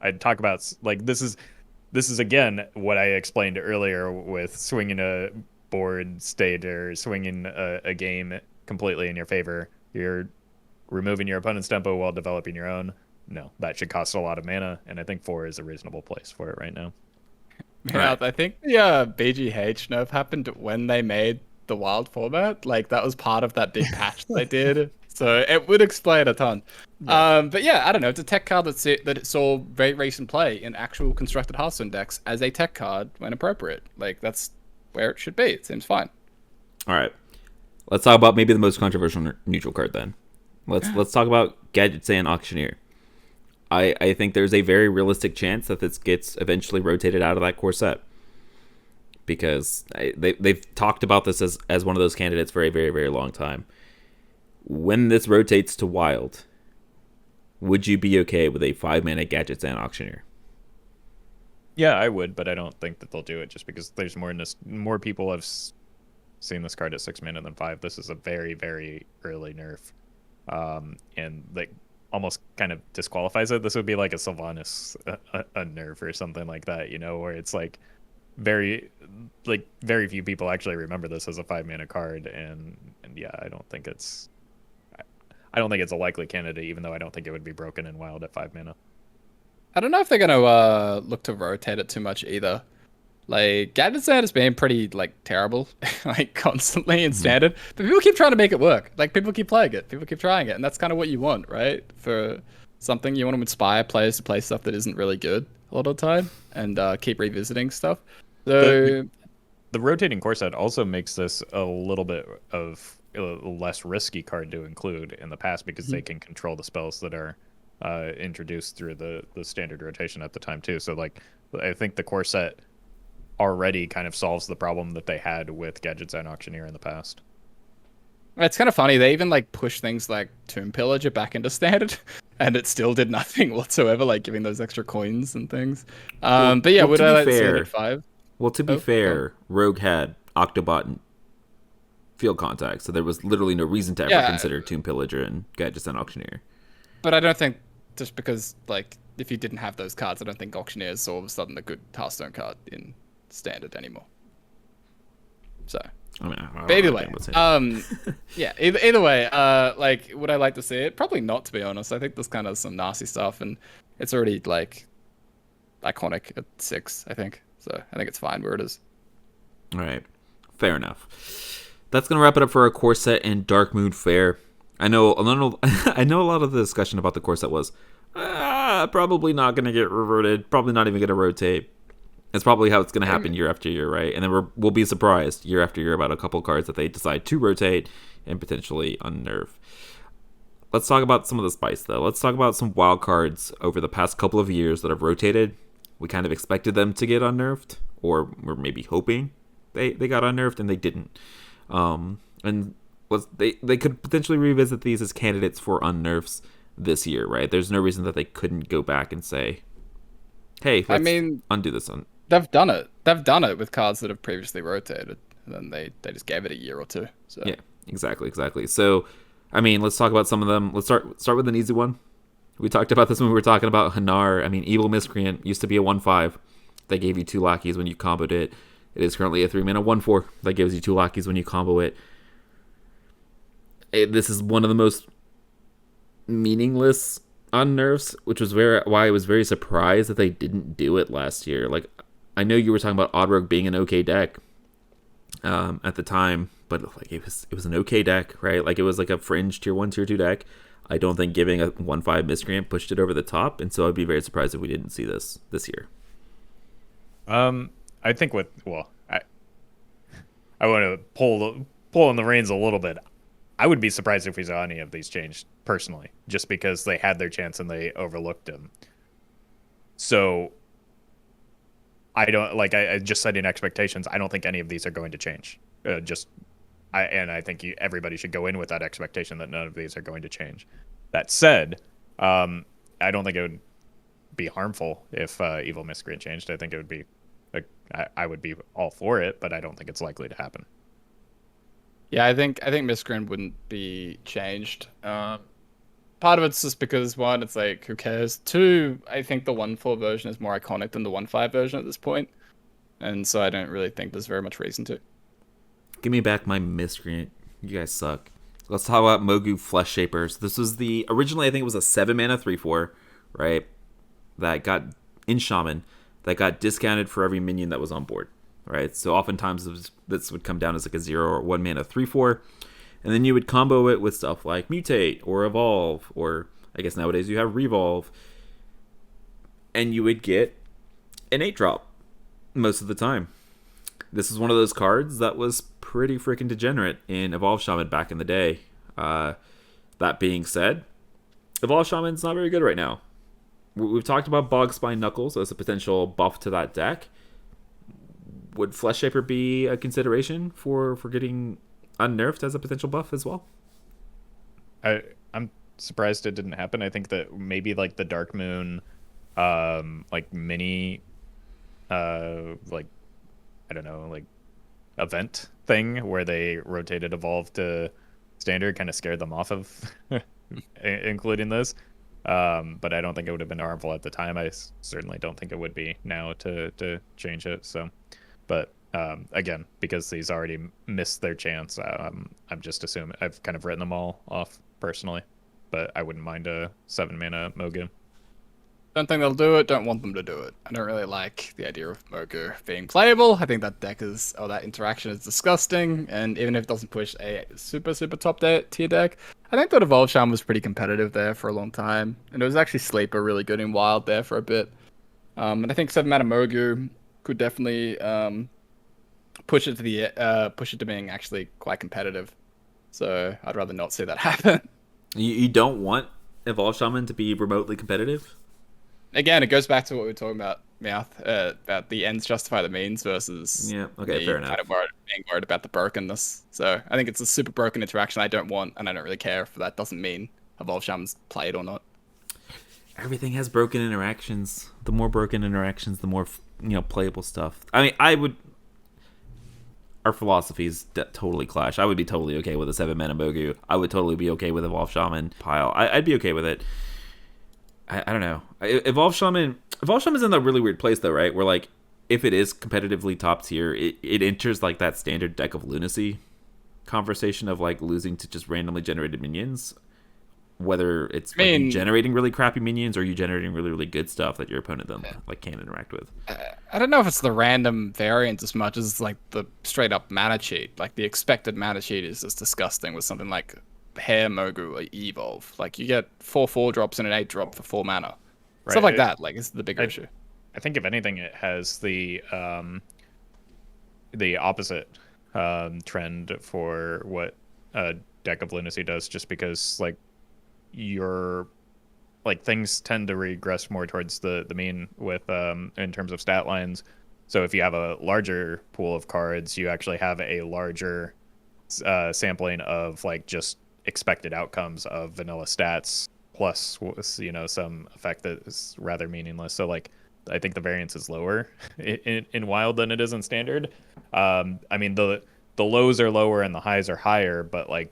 Speaker 2: I'd talk about this is again what I explained earlier with swinging a board state or swinging a game completely in your favor. You're removing your opponent's tempo while developing your own. No, that should cost a lot of mana, and I think 4 is a reasonable place for it right now.
Speaker 3: Yeah, right. I think the BGH nerf happened when they made the Wild format. That was part of that big patch they did. So it would explain a ton. Yeah. But yeah, I don't know. It's a tech card that saw very recent play in actual constructed Hearthstone decks as a tech card when appropriate. That's where it should be. It seems fine.
Speaker 1: All right. Let's talk about maybe the most controversial neutral card then. Let's talk about Gadget Sand Auctioneer. I think there's a very realistic chance that this gets eventually rotated out of that core set, because they've talked about this as one of those candidates for a very, very long time. When this rotates to Wild, would you be okay with a 5-mana Gadget Sand Auctioneer?
Speaker 2: Yeah, I would, but I don't think that they'll do it just because there's more people have seen this card at 6 mana than 5. This is a very, very early nerf. And almost kind of disqualifies it. This would be like a Sylvanas a nerf or something like that, where it's very few people actually remember this as a 5-mana card, and yeah, I don't think it's a likely candidate, even though I don't think it would be broken in Wild at 5 mana.
Speaker 3: I don't know if they're gonna look to rotate it too much either. Gadget Sand has been pretty terrible, constantly in Standard, but people keep trying to make it work. People keep playing it, people keep trying it, and that's kind of what you want, right? For something, you want to inspire players to play stuff that isn't really good a lot of the time, and keep revisiting stuff. So
Speaker 2: the rotating core set also makes this a little bit of a less risky card to include in the past, because they can control the spells that are introduced through the standard rotation at the time too. So I think the core set already kind of solves the problem that they had with Gadget Sand Auctioneer in the past.
Speaker 3: It's kind of funny. They even push things like Tomb Pillager back into Standard, and it still did nothing whatsoever, giving those extra coins and things. But yeah, would I see it at 5?
Speaker 1: Well, to be fair, Rogue had Octobot and Field Contact, so there was literally no reason to ever consider Tomb Pillager and Gadget Sand Auctioneer.
Speaker 3: But I don't think just because if you didn't have those cards, I don't think Auctioneer is all of a sudden a good Hearthstone card in Standard anymore. So, but either way, yeah, either way, would I like to see it? Probably not, to be honest. I think there's kind of some nasty stuff, and it's already iconic at 6, I think. So I think it's fine where it is.
Speaker 1: All right, fair enough. That's gonna wrap it up for our core set and Dark Moon Fair. I know a lot of the discussion about the core set was probably not gonna get reverted, probably not even gonna rotate. It's probably how it's going to happen year after year, right? And then we'll be surprised year after year about a couple cards that they decide to rotate and potentially unnerve. Let's talk about some of the spice, though. Let's talk about some wild cards over the past couple of years that have rotated. We kind of expected them to get unnerved, or we're maybe hoping they got unnerved, and they didn't. And they could potentially revisit these as candidates for unnerfs this year, right? There's no reason that they couldn't go back and say, hey, let's undo this one.
Speaker 3: They've done it. They've done it with cards that have previously rotated, and then they just gave it a year or two. So
Speaker 1: yeah, exactly. So, let's talk about some of them. Let's start with an easy one. We talked about this when we were talking about Hanar. Evil Miscreant used to be a 1/5. They gave you 2 lackeys when you comboed it. It is currently a 3-mana 1/4 that gives you 2 lackeys when you combo it. This is one of the most meaningless unnerfs, which was why I was very surprised that they didn't do it last year. I know you were talking about Odd Rogue being an okay deck at the time, but like it was an okay deck, right? Like it was like a fringe tier 1, tier 2 deck. I don't think giving a 1/5 miscreant pushed it over the top, and so I'd be very surprised if we didn't see this year.
Speaker 2: I think I want to pull on the reins a little bit. I would be surprised if we saw any of these changed personally, just because they had their chance and they overlooked them. So I don't like. I just setting expectations. I don't think any of these are going to change. I think everybody should go in with that expectation that none of these are going to change. That said, I don't think it would be harmful if Evil Miscreant changed. I think it would be, I would be all for it, but I don't think it's likely to happen.
Speaker 3: Yeah, I think Miscreant wouldn't be changed. Part of it's just because, one, it's like, who cares? Two, I think the 1/4 version is more iconic than the 1/5 version at this point. And so I don't really think there's very much reason to.
Speaker 1: Give me back my Miscreant. You guys suck. Let's talk about Mogu Flesh Shapers. This was originally I think it was a 7 mana 3/4, right? That got, in Shaman, that got discounted for every minion that was on board, right? So oftentimes this would come down as like a 0 or 1 mana 3/4. And then you would combo it with stuff like Mutate or Evolve, or I guess nowadays you have Revolve. And you would get an 8-drop most of the time. This is one of those cards that was pretty freaking degenerate in Evolve Shaman back in the day. That being said, Evolve Shaman's not very good right now. We've talked about Bogspine Knuckles as a potential buff to that deck. Would Flesh Shaper be a consideration for getting unnerfed as a potential buff as well?
Speaker 2: I'm surprised it didn't happen. I think that maybe like the Dark Moon, like mini, like I don't know, like event thing where they rotated Evolve to Standard kind of scared them off of including this. But I don't think it would have been harmful at the time. I certainly don't think it would be now to change it. So, but again, because these already missed their chance, I'm just assuming I've kind of written them all off personally, but I wouldn't mind a 7 mana Mogu.
Speaker 3: Don't think they'll do it. Don't want them to do it. I don't really like the idea of Mogu being playable. I think that that interaction is disgusting. And even if it doesn't push a super top tier deck, I think that Evolve Shaman was pretty competitive there for a long time, and it was actually Sleeper really good in Wild there for a bit. And I think 7 mana Mogu could definitely push it to being actually quite competitive. So I'd rather not see that happen.
Speaker 1: You don't want Evolve Shaman to be remotely competitive?
Speaker 3: Again, it goes back to what we were talking about, about the ends justify the means versus
Speaker 1: fair enough.
Speaker 3: Kind of being worried about the brokenness. So I think it's a super broken interaction I don't want, and I don't really care if that doesn't mean Evolve Shaman's played or not.
Speaker 1: Everything has broken interactions. The more broken interactions, the more playable stuff. I mean, our philosophies totally clash. I would be totally okay with a 7 mana Mogu. I would totally be okay with Evolve Shaman pile. I'd be okay with it. I don't know. Evolve Shaman's in that really weird place though, right? Where like if it is competitively top tier, it enters like that standard deck of lunacy conversation of like losing to just randomly generated minions. Whether it's you generating really crappy minions or you generating really, really good stuff that your opponent then like can't interact with.
Speaker 3: I don't know if it's the random variant as much as like the straight up mana cheat. Like the expected mana cheat is just disgusting with something like Hair Mogu or Evolve. Like you get 4 drops and an 8-drop for 4 mana. Right. Stuff like that. Like it's the bigger issue.
Speaker 2: I think if anything, it has the opposite trend for what Deck of Lunacy does, just because like things tend to regress more towards the mean with in terms of stat lines. So if you have a larger pool of cards, you actually have a larger sampling of like just expected outcomes of vanilla stats plus some effect that is rather meaningless. So like I think the variance is lower in Wild than it is in Standard. I mean the lows are lower and the highs are higher, but like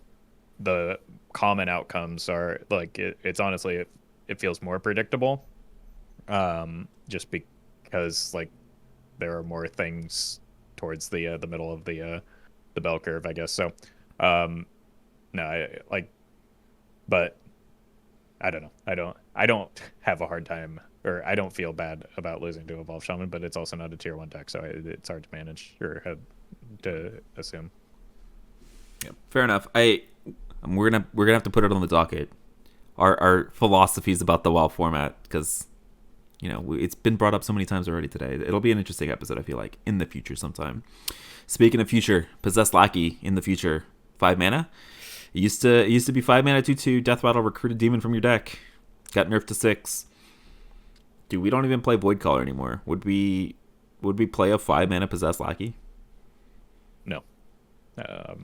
Speaker 2: the common outcomes are like it's honestly it feels more predictable, just because like there are more things towards the middle of the bell curve, I guess. So no, but I don't know. I don't have a hard time, or I don't feel bad about losing to Evolve Shaman, but it's also not a tier 1 deck, so it's hard to manage or to assume.
Speaker 1: Yeah, fair enough. We're gonna have to put it on the docket. Our philosophies about the WoW format, because it's been brought up so many times already today. It'll be an interesting episode, I feel like, in the future sometime. Speaking of future, Possessed Lackey in the future, 5 mana. It used to be 5 mana 2/2 Death Rattle, recruit a demon from your deck. Got nerfed to 6. Dude, we don't even play Voidcaller anymore. Would we play a 5 mana Possessed Lackey?
Speaker 2: No. No.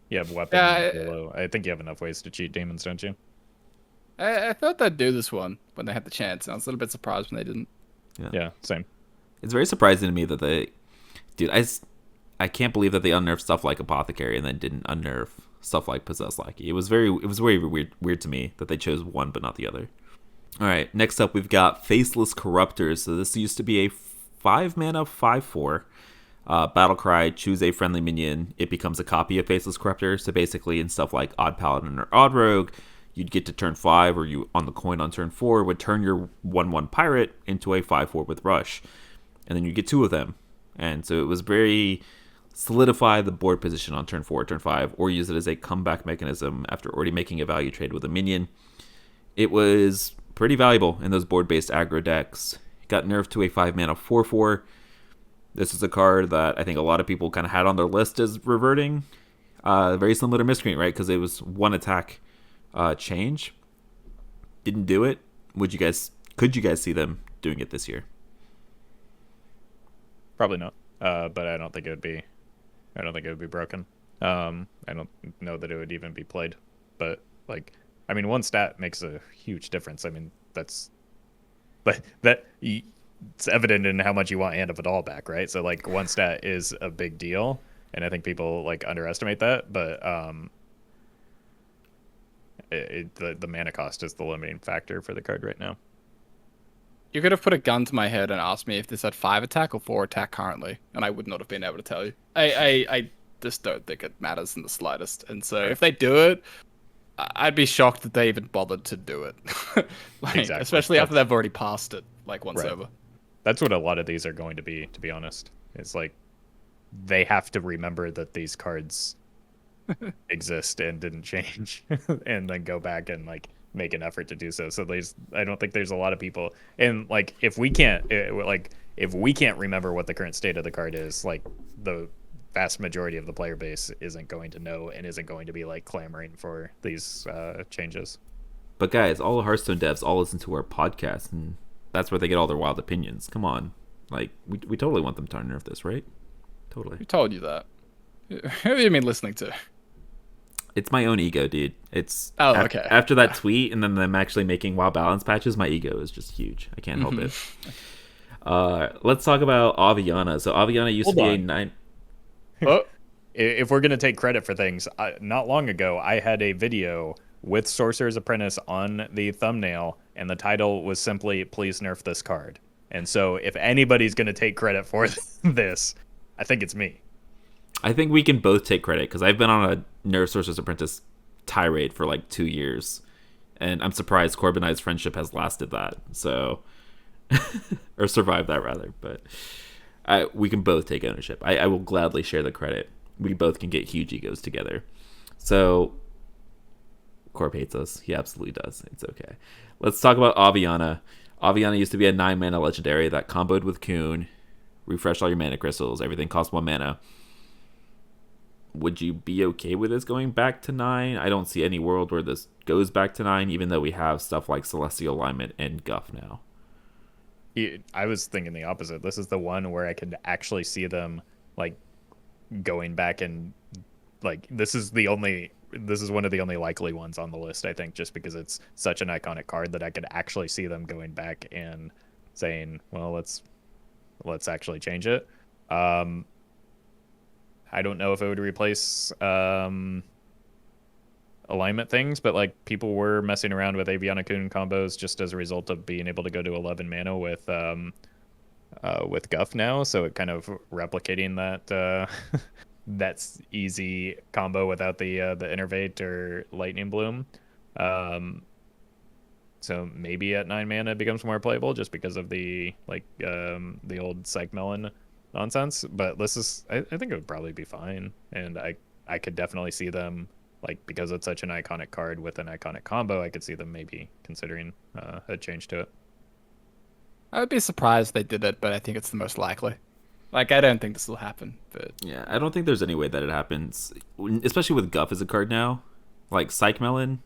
Speaker 2: You have weapon below. I think you have enough ways to cheat demons, don't you?
Speaker 3: I thought they'd do this one when they had the chance. And I was a little bit surprised when they didn't.
Speaker 2: Yeah, same.
Speaker 1: It's very surprising to me that I can't believe that they unnerved stuff like Apothecary and then didn't unnerve stuff like Possessed Lackey. It was very weird to me that they chose one but not the other. All right, next up we've got Faceless Corrupters. So this used to be a 5 mana 5/4. Battle Cry, choose a friendly minion. It becomes a copy of Faceless Corruptor. So basically, in stuff like Odd Paladin or Odd Rogue, you'd get to turn 5, or you on the coin on turn 4 would turn your 1/1 pirate into a 5/4 with Rush, and then you get 2 of them. And so it was very solidify the board position on turn 4, turn 5, or use it as a comeback mechanism after already making a value trade with a minion. It was pretty valuable in those board-based aggro decks. It got nerfed to a 5 mana 4/4. This is a card that I think a lot of people kind of had on their list as reverting. Very similar to Miscreant, right? Because it was 1 attack change. Didn't do it. Could you guys see them doing it this year?
Speaker 2: Probably not. But I don't think it would be. I don't think it would be broken. I don't know that it would even be played. But one stat makes a huge difference. I mean, it's evident in how much you want Hand of It All back, right? So one stat is a big deal, and I think people underestimate that. But the mana cost is the limiting factor for the card right now.
Speaker 3: You could have put a gun to my head and asked me if this had 5 attack or 4 attack currently, and I would not have been able to tell you. I just don't think it matters in the slightest. And so if they do it, I'd be shocked that they even bothered to do it.
Speaker 2: Exactly.
Speaker 3: Especially after they've already passed it once
Speaker 2: right.
Speaker 3: over.
Speaker 2: That's what a lot of these are going to be honest. It's they have to remember that these cards exist and didn't change and then go back and make an effort to do so. So I don't think there's a lot of people, and if we can't remember what the current state of the card is, the vast majority of the player base isn't going to know and isn't going to be clamoring for these changes.
Speaker 1: But guys, all the Hearthstone devs all listen to our podcast, and that's where they get all their wild opinions. Come on, we totally want them to nerf this, right? Totally.
Speaker 3: Who told you that? Who do you mean listening to?
Speaker 1: It's my own ego, dude. It's
Speaker 3: okay.
Speaker 1: After that tweet and then them actually making WoW balance patches, my ego is just huge. I can't help it. Let's talk about Aviana. So Aviana used to be a 9.
Speaker 2: If we're gonna take credit for things, not long ago I had a video with Sorcerer's Apprentice on the thumbnail, and the title was simply "Please nerf this card." And so, if anybody's gonna take credit for this, I think it's me.
Speaker 1: I think we can both take credit, because I've been on a Nerf Sorcerer's Apprentice tirade for 2 years, and I'm surprised Corb and I's friendship has lasted that, so or survived that rather. But we can both take ownership. I will gladly share the credit. We both can get huge egos together. So Corb hates us. He absolutely does. It's okay. Let's talk about Aviana. Aviana used to be a 9 mana legendary that comboed with Coon, refresh all your mana crystals, everything costs 1 mana. Would you be okay with this going back to 9? I don't see any world where this goes back to 9, even though we have stuff like Celestial Alignment and Guff now.
Speaker 2: I was thinking the opposite. This is the one where I could actually see them going back and this is one of the only likely ones on the list, I think, just because it's such an iconic card that I could actually see them going back and saying, well, let's actually change it. I don't know if it would replace alignment things, but people were messing around with Aviana Kun combos just as a result of being able to go to 11 mana with Guff now, so it kind of replicating that that's easy combo without the Innervate or Lightning Bloom. So maybe at 9 mana it becomes more playable just because of the old Psych Melon nonsense, but this is I think it would probably be fine, and I I could definitely see them, like, because it's such an iconic card with an iconic combo, I could see them maybe considering a change to it.
Speaker 3: I would be surprised if they did it, but I think it's the most likely. Like, I don't think this will happen, but
Speaker 1: Yeah, I don't think there's any way that it happens, especially with Guff as a card now. Like Psych Melon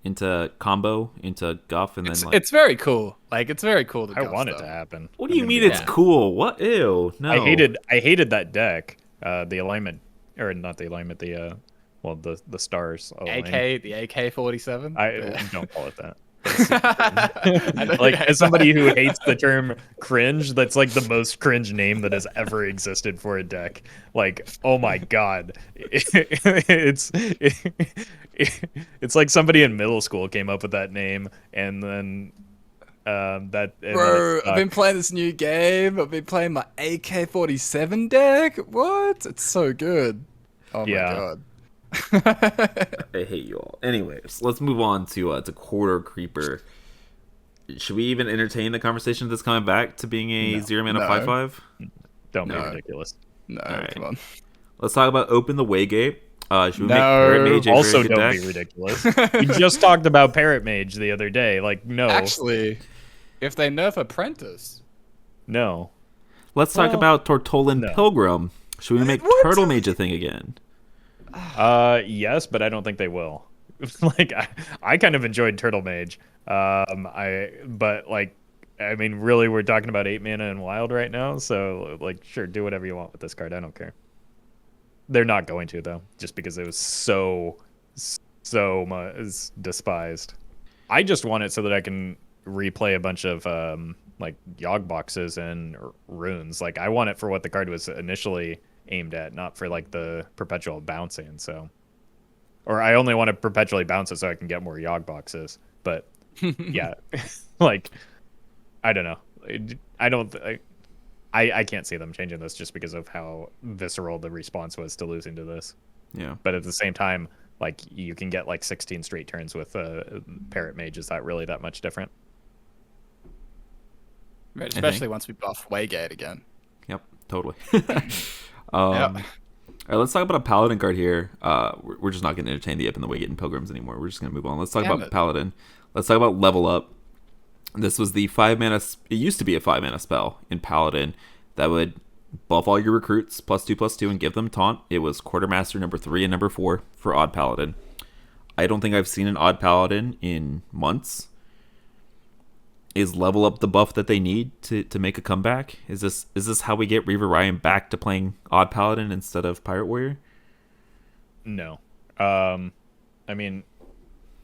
Speaker 1: into combo into Guff, and then like,
Speaker 3: it's very cool. Like, it's very cool.
Speaker 2: I want it to happen.
Speaker 1: what do you mean it's cool? What? Ew, no.
Speaker 2: I hated that deck. The alignment, or not the alignment, the stars.
Speaker 3: AK, the AK-47.
Speaker 2: I don't call it that. Like, as somebody who hates the term cringe, that's like the most cringe name that has ever existed for a deck. Like, oh my god, it's like somebody in middle school came up with that name, and then
Speaker 3: Bro, I've been playing this new game. I've been playing my AK-47 deck. What? It's so good. Oh my god.
Speaker 1: I hate you all. Anyways, let's move on to Quarter Creeper. Should we even entertain the conversation of this coming back to being a 0-mana 5/5?
Speaker 2: Don't be ridiculous.
Speaker 3: No, come on.
Speaker 1: Let's talk about Open the Waygate. Should we make Parrot Mage a
Speaker 2: also
Speaker 1: very good
Speaker 2: don't
Speaker 1: deck?
Speaker 2: be ridiculous. We just talked about Parrot Mage the other day. Like, no.
Speaker 3: Actually, if they nerf Apprentice.
Speaker 2: No.
Speaker 1: Let's talk about Tortolan Pilgrim. Should we make Turtle Mage a thing again?
Speaker 2: Yes, but I don't think they will. Like, I kind of enjoyed Turtle Mage. But like, I mean, really, we're talking about 8 mana and Wild right now. So like, sure, do whatever you want with this card. I don't care. They're not going to, though, just because it was so much despised. I just want it so that I can replay a bunch of like Yogg boxes and runes. Like, I want it for what the card was initially aimed at, not for like the perpetual bouncing. So, or I only want to perpetually bounce it so I can get more Yogg boxes. But yeah, like, I don't know. I can't see them changing this just because of how visceral the response was to losing to this.
Speaker 1: Yeah.
Speaker 2: But at the same time, like, you can get like 16 straight turns with Parrot Mage. Is that really that much different?
Speaker 3: Right, especially once we buff Waygate again.
Speaker 1: Yep, totally. All right, let's talk about a Paladin card here. We're just not going to entertain the Up in the Waygate and Pilgrims anymore. We're just going to move on. Let's talk about Paladin. Let's talk about Level Up. This was the 5-mana... It used to be a 5-mana spell in Paladin that would buff all your recruits +2/+2 and give them taunt. It was Quartermaster number 3 and number 4 for Odd Paladin. I don't think I've seen an Odd Paladin in months. Is Level Up the buff that they need to make a comeback? Is this how we get Reaver Ryan back to playing Odd Paladin instead of Pirate Warrior?
Speaker 2: No. I mean,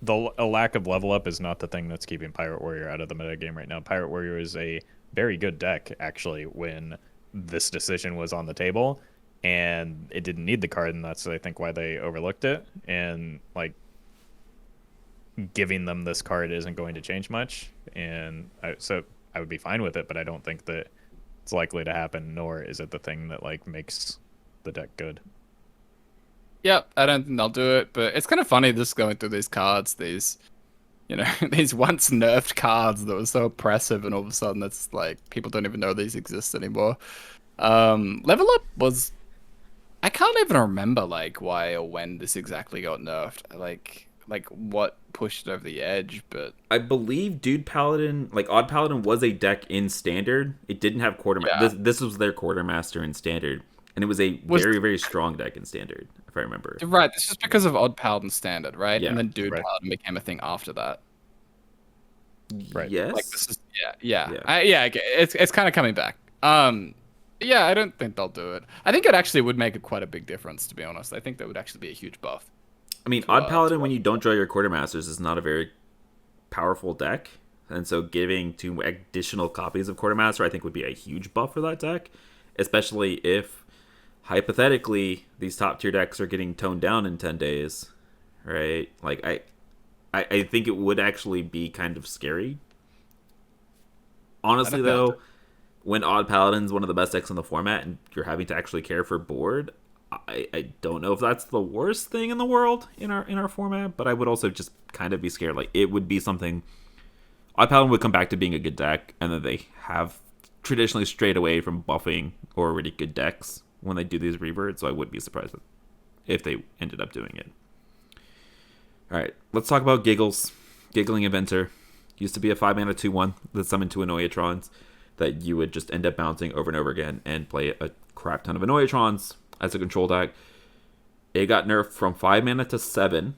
Speaker 2: a lack of Level Up is not the thing that's keeping Pirate Warrior out of the metagame right now. Pirate Warrior is a very good deck, actually, when this decision was on the table, and it didn't need the card, and that's, I think, why they overlooked it. And, like, giving them this card isn't going to change much, and so I would be fine with it, but I don't think that it's likely to happen, nor is it the thing that, like, makes the deck good.
Speaker 3: Yep, I don't think they'll do it, but it's kind of funny just going through these cards, these, you know, these once nerfed cards that were so oppressive, and all of a sudden it's like people don't even know these exist anymore. Level Up was, I can't even remember like why or when this exactly got nerfed. Like what pushed it over the edge, but
Speaker 1: I believe Dude Paladin, like Odd Paladin, was a deck in Standard. It didn't have Quartermaster. This was their Quartermaster in Standard, and it was a very, very strong deck in Standard, if I remember.
Speaker 3: Right, this is because of Odd Paladin Standard, right?
Speaker 1: Yeah,
Speaker 3: and then Dude Paladin became a thing after that.
Speaker 2: Right.
Speaker 1: Yes.
Speaker 3: Like this is it's kind of coming back. Yeah, I don't think they'll do it. I think it actually would make quite a big difference, to be honest. I think that would actually be a huge buff.
Speaker 1: I mean, Odd Paladin, when you don't draw your Quartermasters, is not a very powerful deck. And so giving 2 additional copies of Quartermaster, I think, would be a huge buff for that deck. Especially if, hypothetically, these top-tier decks are getting toned down in 10 days. Right? Like, I think it would actually be kind of scary. Honestly, though, when Odd Paladin's one of the best decks in the format and you're having to actually care for board, I don't know if that's the worst thing in the world in our format, but I would also just kind of be scared. Like, it would be something... Odd Paladin would come back to being a good deck, and then they have traditionally strayed away from buffing already good decks when they do these reverts, so I would be surprised if they ended up doing it. All right, let's talk about Giggles. Giggling Inventor used to be a 5-mana 2/1 that summoned 2 Annoyatrons that you would just end up bouncing over and over again and play a crap ton of Annoyatrons as a control deck. It got nerfed from 5 mana to 7.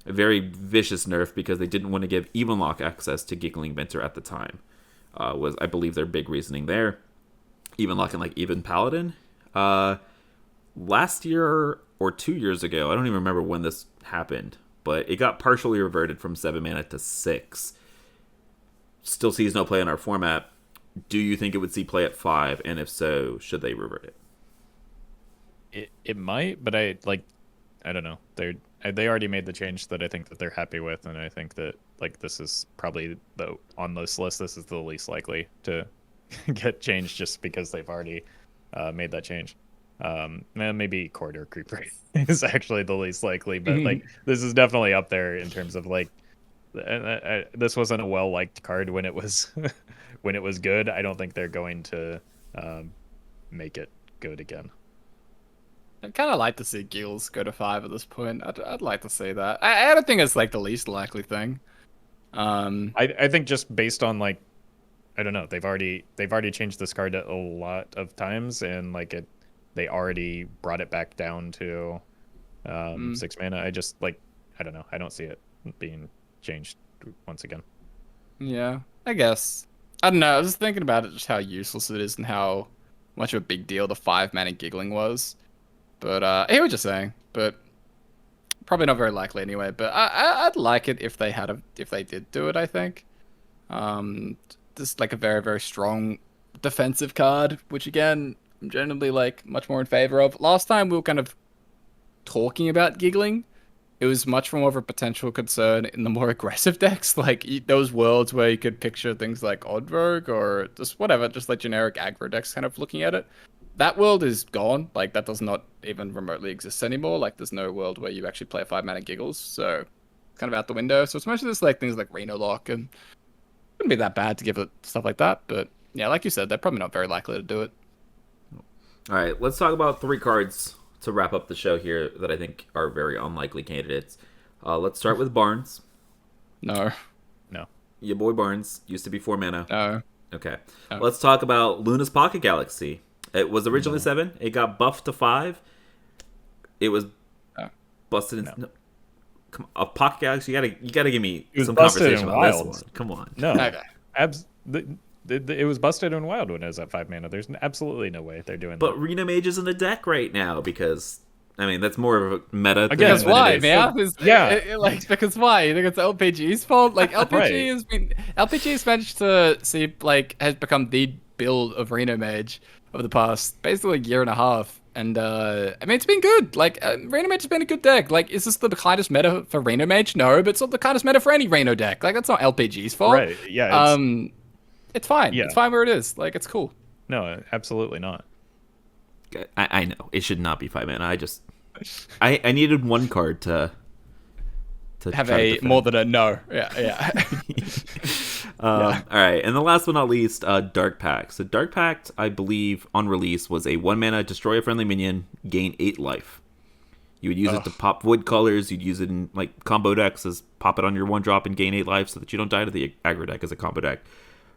Speaker 1: A very vicious nerf because they didn't want to give Evenlock access to Giggling Inventor at the time. Was, I believe, their big reasoning there. Evenlock and like Even Paladin. Last year or 2 years ago, I don't even remember when this happened, but it got partially reverted from 7 mana to 6. Still sees no play in our format. Do you think it would see play at 5? And if so, should they revert it?
Speaker 2: It might, but I don't know. They already made the change that I think that they're happy with, and I think that like this is probably on this list. This is the least likely to get changed just because they've already made that change. Maybe Corridor Creeper is actually the least likely, but like this is definitely up there in terms of like this wasn't a well liked card when it was when it was good. I don't think they're going to make it good again.
Speaker 3: I'd kind of like to see Gills go to 5 at this point. I'd like to see that. I don't think it's like the least likely thing.
Speaker 2: I think just based on like, I don't know, they've already changed this card a lot of times, and like they already brought it back down to 6 mana. I just like, I don't know, I don't see it being changed once again.
Speaker 3: Yeah, I guess. I don't know. I was just thinking about it, just how useless it is and how much of a big deal the 5 mana Giggling was. But I hear what you're saying, but probably not very likely anyway. But I'd like it if they did do it. I think, just like a very, very strong defensive card, which again I'm generally like much more in favor of. Last time we were kind of talking about Giggling, it was much more of a potential concern in the more aggressive decks, like those worlds where you could picture things like Odd Rogue or just whatever, just like generic aggro decks kind of looking at it. That world is gone. Like, that does not even remotely exist anymore. Like, there's no world where you actually play 5 mana Giggles, so it's kind of out the window. So it's mostly just like things like Reno Lock, and it wouldn't be that bad to give it stuff like that. But yeah, like you said, they're probably not very likely to do it.
Speaker 1: All right, let's talk about 3 cards to wrap up the show here that I think are very unlikely candidates. Let's start with Barnes.
Speaker 3: No.
Speaker 1: Your boy Barnes used to be 4 mana.
Speaker 3: No.
Speaker 1: Okay.
Speaker 3: No.
Speaker 1: Let's talk about Luna's Pocket Galaxy. It was originally 7. It got buffed to 5. It was busted in... No. Come on, a Pocket Galaxy, you gotta give me some conversation about this one. Come on.
Speaker 2: No. Okay. It was busted in Wild when it was at 5 mana. There's absolutely no way they're doing that.
Speaker 1: But Reno Mage is in the deck right now because... I mean, that's more of a meta thing.
Speaker 3: Because why, man? Because why? You think it's LPG's fault? Like, LPG's managed to see, like, has become the build of Reno Mage over the past basically a year and a half. And, I mean, it's been good. Like, Reno Mage has been a good deck. Like, is this the kindest meta for Reno Mage? No, but it's not the kindest meta for any Reno deck. Like, that's not LPG's fault.
Speaker 2: Right, yeah.
Speaker 3: It's fine.
Speaker 2: Yeah.
Speaker 3: It's fine where it is. Like, it's cool.
Speaker 2: No, absolutely not.
Speaker 1: I know. It should not be 5 mana. I needed one card to
Speaker 3: have a more than a no. Yeah.
Speaker 1: All right, and the last but not least, Dark Pact. So Dark Pact, I believe, on release was a 1 mana destroy a friendly minion, gain 8 life. You would use it to pop void colors. You'd use it in like combo decks as pop it on your 1-drop and gain 8 life so that you don't die to the aggro deck as a combo deck.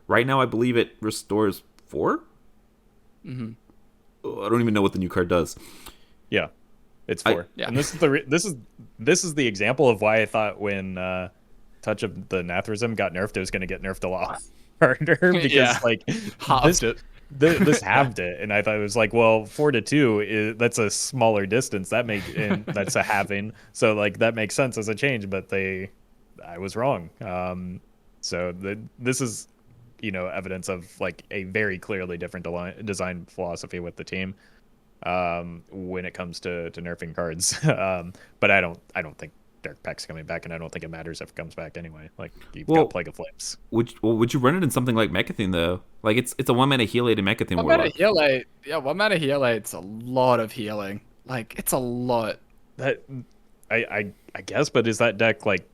Speaker 1: Right now, I believe it restores 4.
Speaker 3: Mm-hmm.
Speaker 1: I don't even know what the new card does.
Speaker 2: Yeah, it's 4. And this is the example of why I thought when Touch of the Nathrism got nerfed, it was going to get nerfed a lot harder because like this halved it, and I thought it was like, well, 4-2 that's a smaller distance. That's a halving, so like that makes sense as a change. But I was wrong. So this is, evidence of like a very clearly different design philosophy with the team when it comes to nerfing cards. But I don't think Dark Pact's coming back, and I don't think it matters if it comes back anyway. Like, you've got Plague of Flames.
Speaker 1: Would you run it in something like Mechathene though? Like, it's a 1 mana heal 8 in Mechathene.
Speaker 3: 1 mana heal 8. Yeah, 1 mana heal 8's a lot of healing. Like, it's a lot.
Speaker 2: That I guess, but is that deck like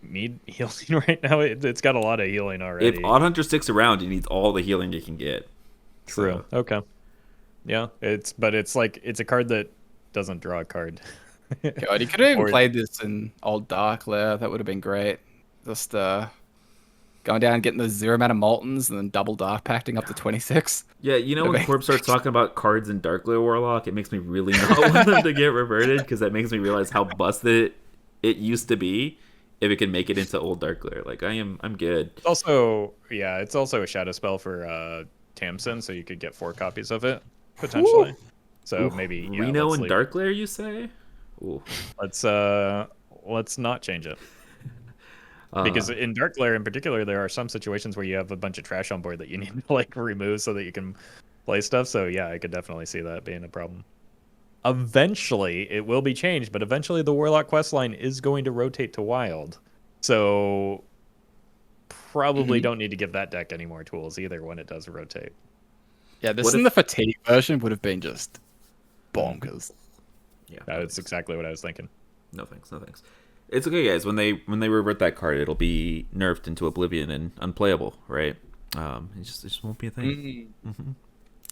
Speaker 2: need healing right now? It's got a lot of healing already.
Speaker 1: If Odd Hunter sticks around, it needs all the healing it can get.
Speaker 2: True. So. Okay. Yeah, it's a card that doesn't draw a card.
Speaker 3: God, you could have even
Speaker 2: Or-
Speaker 3: played this in Old Dark Lair. That would have been great. Just going down and getting the 0 mana Moltons and then double Dark Pacting up to 26.
Speaker 1: Yeah, you know
Speaker 3: Would
Speaker 1: when
Speaker 3: have
Speaker 1: Corp starts talking about cards in Darkglare Warlock, it makes me really not want them to get reverted, because that makes me realize how busted it used to be if it can make it into old Darkglare. Like I'm good.
Speaker 2: It's also a shadow spell for Tamsin, so you could get 4 copies of it potentially. So maybe
Speaker 1: Reno
Speaker 2: let's
Speaker 1: and
Speaker 2: leave it.
Speaker 1: Darkglare, you say? Ooh.
Speaker 2: Let's not change it. Because in Darkglare in particular, there are some situations where you have a bunch of trash on board that you need to like remove so that you can play stuff. So yeah, I could definitely see that being a problem. Eventually, it will be changed, but eventually the Warlock questline is going to rotate to Wild. So probably don't need to give that deck any more tools either when it does rotate.
Speaker 3: Yeah, this in the fatigue version would have been just bonkers.
Speaker 1: Yeah,
Speaker 2: That's exactly what I was thinking.
Speaker 1: No thanks, no thanks. It's okay, guys. When they revert that card, it'll be nerfed into oblivion and unplayable, right? It just won't be a thing.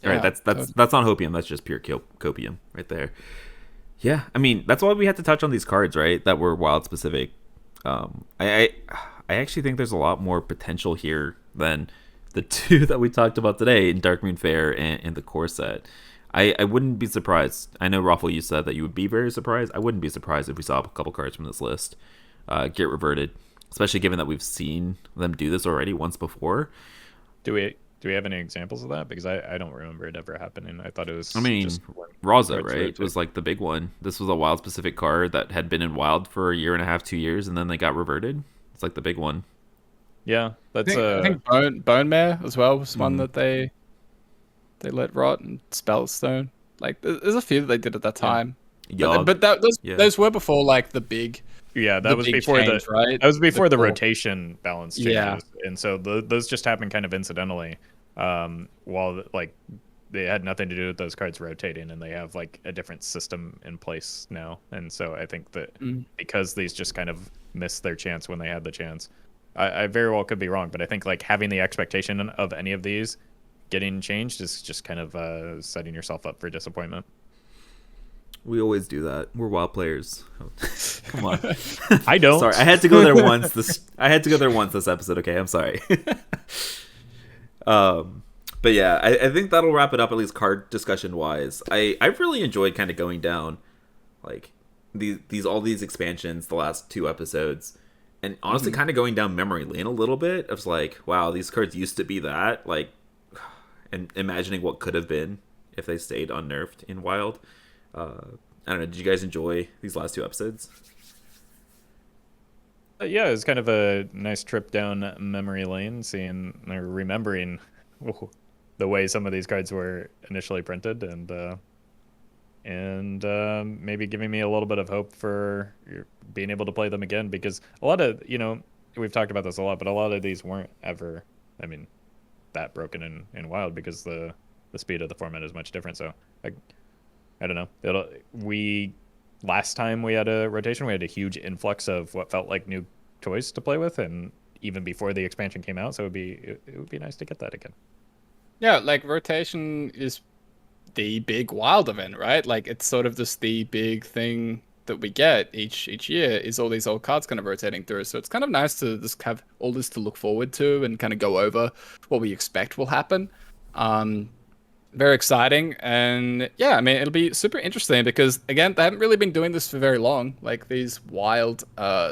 Speaker 1: All right, that's not hopium. That's just pure copium right there. Yeah, I mean that's why we had to touch on these cards, right? That were wild specific. I actually think there's a lot more potential here than the 2 that we talked about today in Darkmoon Fair and the core set. I wouldn't be surprised. I know, Roffle, you said that you would be very surprised. I wouldn't be surprised if we saw a couple cards from this list get reverted, especially given that we've seen them do this already once before.
Speaker 2: Do we have any examples of that? Because I don't remember it ever happening. I thought it was.
Speaker 1: I mean,
Speaker 2: just
Speaker 1: Raza, right? It was like the big one. This was a wild specific card that had been in wild for a year and a half, 2 years, and then they got reverted. It's like the big one.
Speaker 2: Yeah, that's.
Speaker 3: I think Bone Mare as well was one that they let rot, and Spellstone. Like there's a few that they did at that time.
Speaker 1: Yeah.
Speaker 3: But those were before like the big.
Speaker 2: Yeah, that
Speaker 3: the
Speaker 2: was
Speaker 3: big
Speaker 2: before
Speaker 3: change, right?
Speaker 2: That was before the
Speaker 3: core.
Speaker 2: rotation balance changes,
Speaker 3: Yeah.
Speaker 2: and so those just happened kind of incidentally. While like they had nothing to do with those cards rotating, and they have like a different system in place now. And so I think that because these just kind of missed their chance when they had the chance, I very well could be wrong, but I think like having the expectation of any of these getting changed is just kind of setting yourself up for disappointment.
Speaker 1: We always do that. We're wild players. Come on.
Speaker 2: I don't.
Speaker 1: Sorry, I had to go there once. This episode. Okay, I'm sorry. But yeah, I think that'll wrap it up, at least card discussion wise. I've really enjoyed kind of going down like all these expansions the last 2 episodes, and honestly kind of going down memory lane a little bit. I was like, wow, these cards used to be that, like, and imagining what could have been if they stayed unnerfed in wild. I don't know, did you guys enjoy these last 2 episodes?
Speaker 2: Yeah, it was kind of a nice trip down memory lane, seeing or remembering the way some of these cards were initially printed, and maybe giving me a little bit of hope for being able to play them again, because a lot of, we've talked about this a lot, but a lot of these weren't ever, that broken in wild, because the speed of the format is much different. So I don't know. Last time we had a rotation, we had a huge influx of what felt like new toys to play with, and even before the expansion came out. So it would be nice to get that again.
Speaker 3: Yeah, like rotation is the big wild event, right? Like it's sort of just the big thing that we get each year is all these old cards kind of rotating through. So it's kind of nice to just have all this to look forward to and kind of go over what we expect will happen. Very exciting, and yeah, it'll be super interesting because again, they haven't really been doing this for very long, like these wild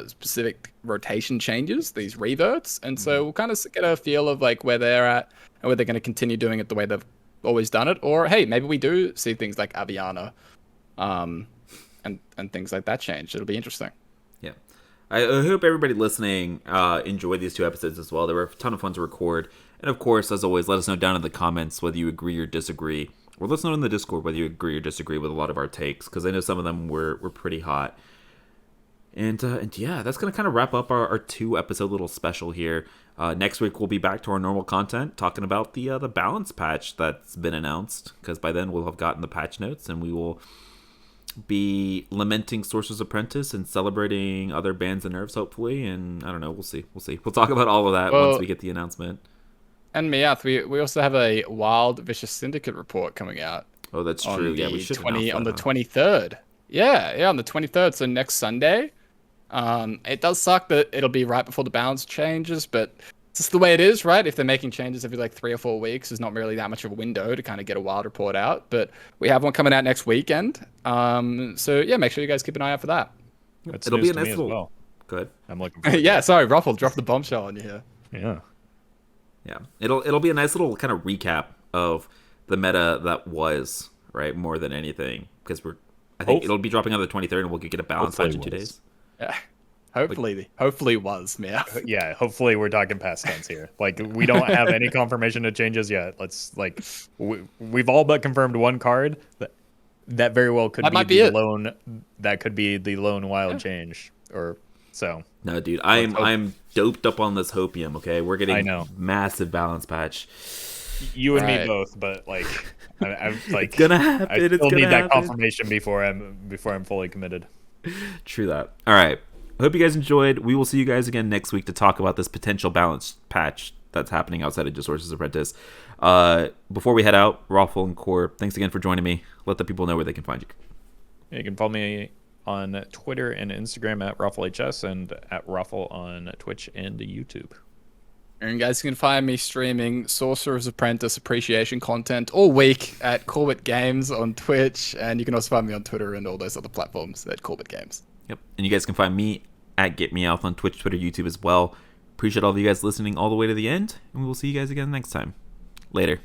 Speaker 3: specific rotation changes, these reverts, and so we'll kind of get a feel of like where they're at and whether they're going to continue doing it the way they've always done it, or hey, maybe we do see things like Aviana and things like that change. It'll be interesting.
Speaker 1: Yeah, I hope everybody listening enjoyed these 2 episodes as well. They were a ton of fun to record. And of course, as always, let us know down in the comments whether you agree or disagree. Or let us know in the Discord whether you agree or disagree with a lot of our takes, because I know some of them were pretty hot. And yeah, that's going to kind of wrap up our 2-episode little special here. Next week, we'll be back to our normal content, talking about the balance patch that's been announced, because by then we'll have gotten the patch notes, and we will be lamenting Sorcerer's Apprentice and celebrating other bands and nerfs, hopefully. And I don't know, we'll see. We'll talk about all of that once we get the announcement.
Speaker 3: And Meowth, we also have a Wild Vicious Syndicate report coming out.
Speaker 1: Oh, that's true. Yeah, we should
Speaker 3: on the 23rd. Yeah, on the 23rd, so next Sunday. It does suck that it'll be right before the balance changes, but it's just the way it is, right? If they're making changes every like 3 or 4 weeks, there's not really that much of a window to kind of get a wild report out. But we have one coming out next weekend. So yeah, make sure you guys keep an eye out for that.
Speaker 2: It'll be a nice little. Well.
Speaker 1: Good.
Speaker 2: I'm looking forward
Speaker 3: yeah, sorry, Roffle dropped the bombshell on you here.
Speaker 2: Yeah.
Speaker 1: It'll be a nice little kind of recap of the meta that was, right, more than anything, because I think it'll be dropping on the 23rd, and we'll get a balance patch in 2 days.
Speaker 3: Yeah. Hopefully was, yeah.
Speaker 2: Yeah, hopefully we're talking past tense here. Like, we don't have any confirmation of changes yet. Let's, like, we've all but confirmed one card. That very well could be the lone. That could be the lone wild change, or so.
Speaker 1: No, dude, I'm doped up on this hopium. Okay, we're getting massive balance patch.
Speaker 2: You and me both, but like, I'm like,
Speaker 1: it's gonna happen.
Speaker 2: I still need that confirmation before I'm fully committed.
Speaker 1: True that. All right. I hope you guys enjoyed. We will see you guys again next week to talk about this potential balance patch that's happening outside of just Sorcerer's Apprentice. Before we head out, Roffle and Core, thanks again for joining me. Let the people know where they can find you.
Speaker 2: You can follow me on Twitter and Instagram at RoffleHS and at Roffle on Twitch and YouTube.
Speaker 3: And you guys can find me streaming Sorcerer's Apprentice appreciation content all week at Corbettgames on Twitch, and you can also find me on Twitter and all those other platforms at Corbettgames.
Speaker 1: Yep. And you guys can find me at GetMeOut on Twitch, Twitter, YouTube as well. Appreciate all of you guys listening all the way to the end, and we will see you guys again next time. Later.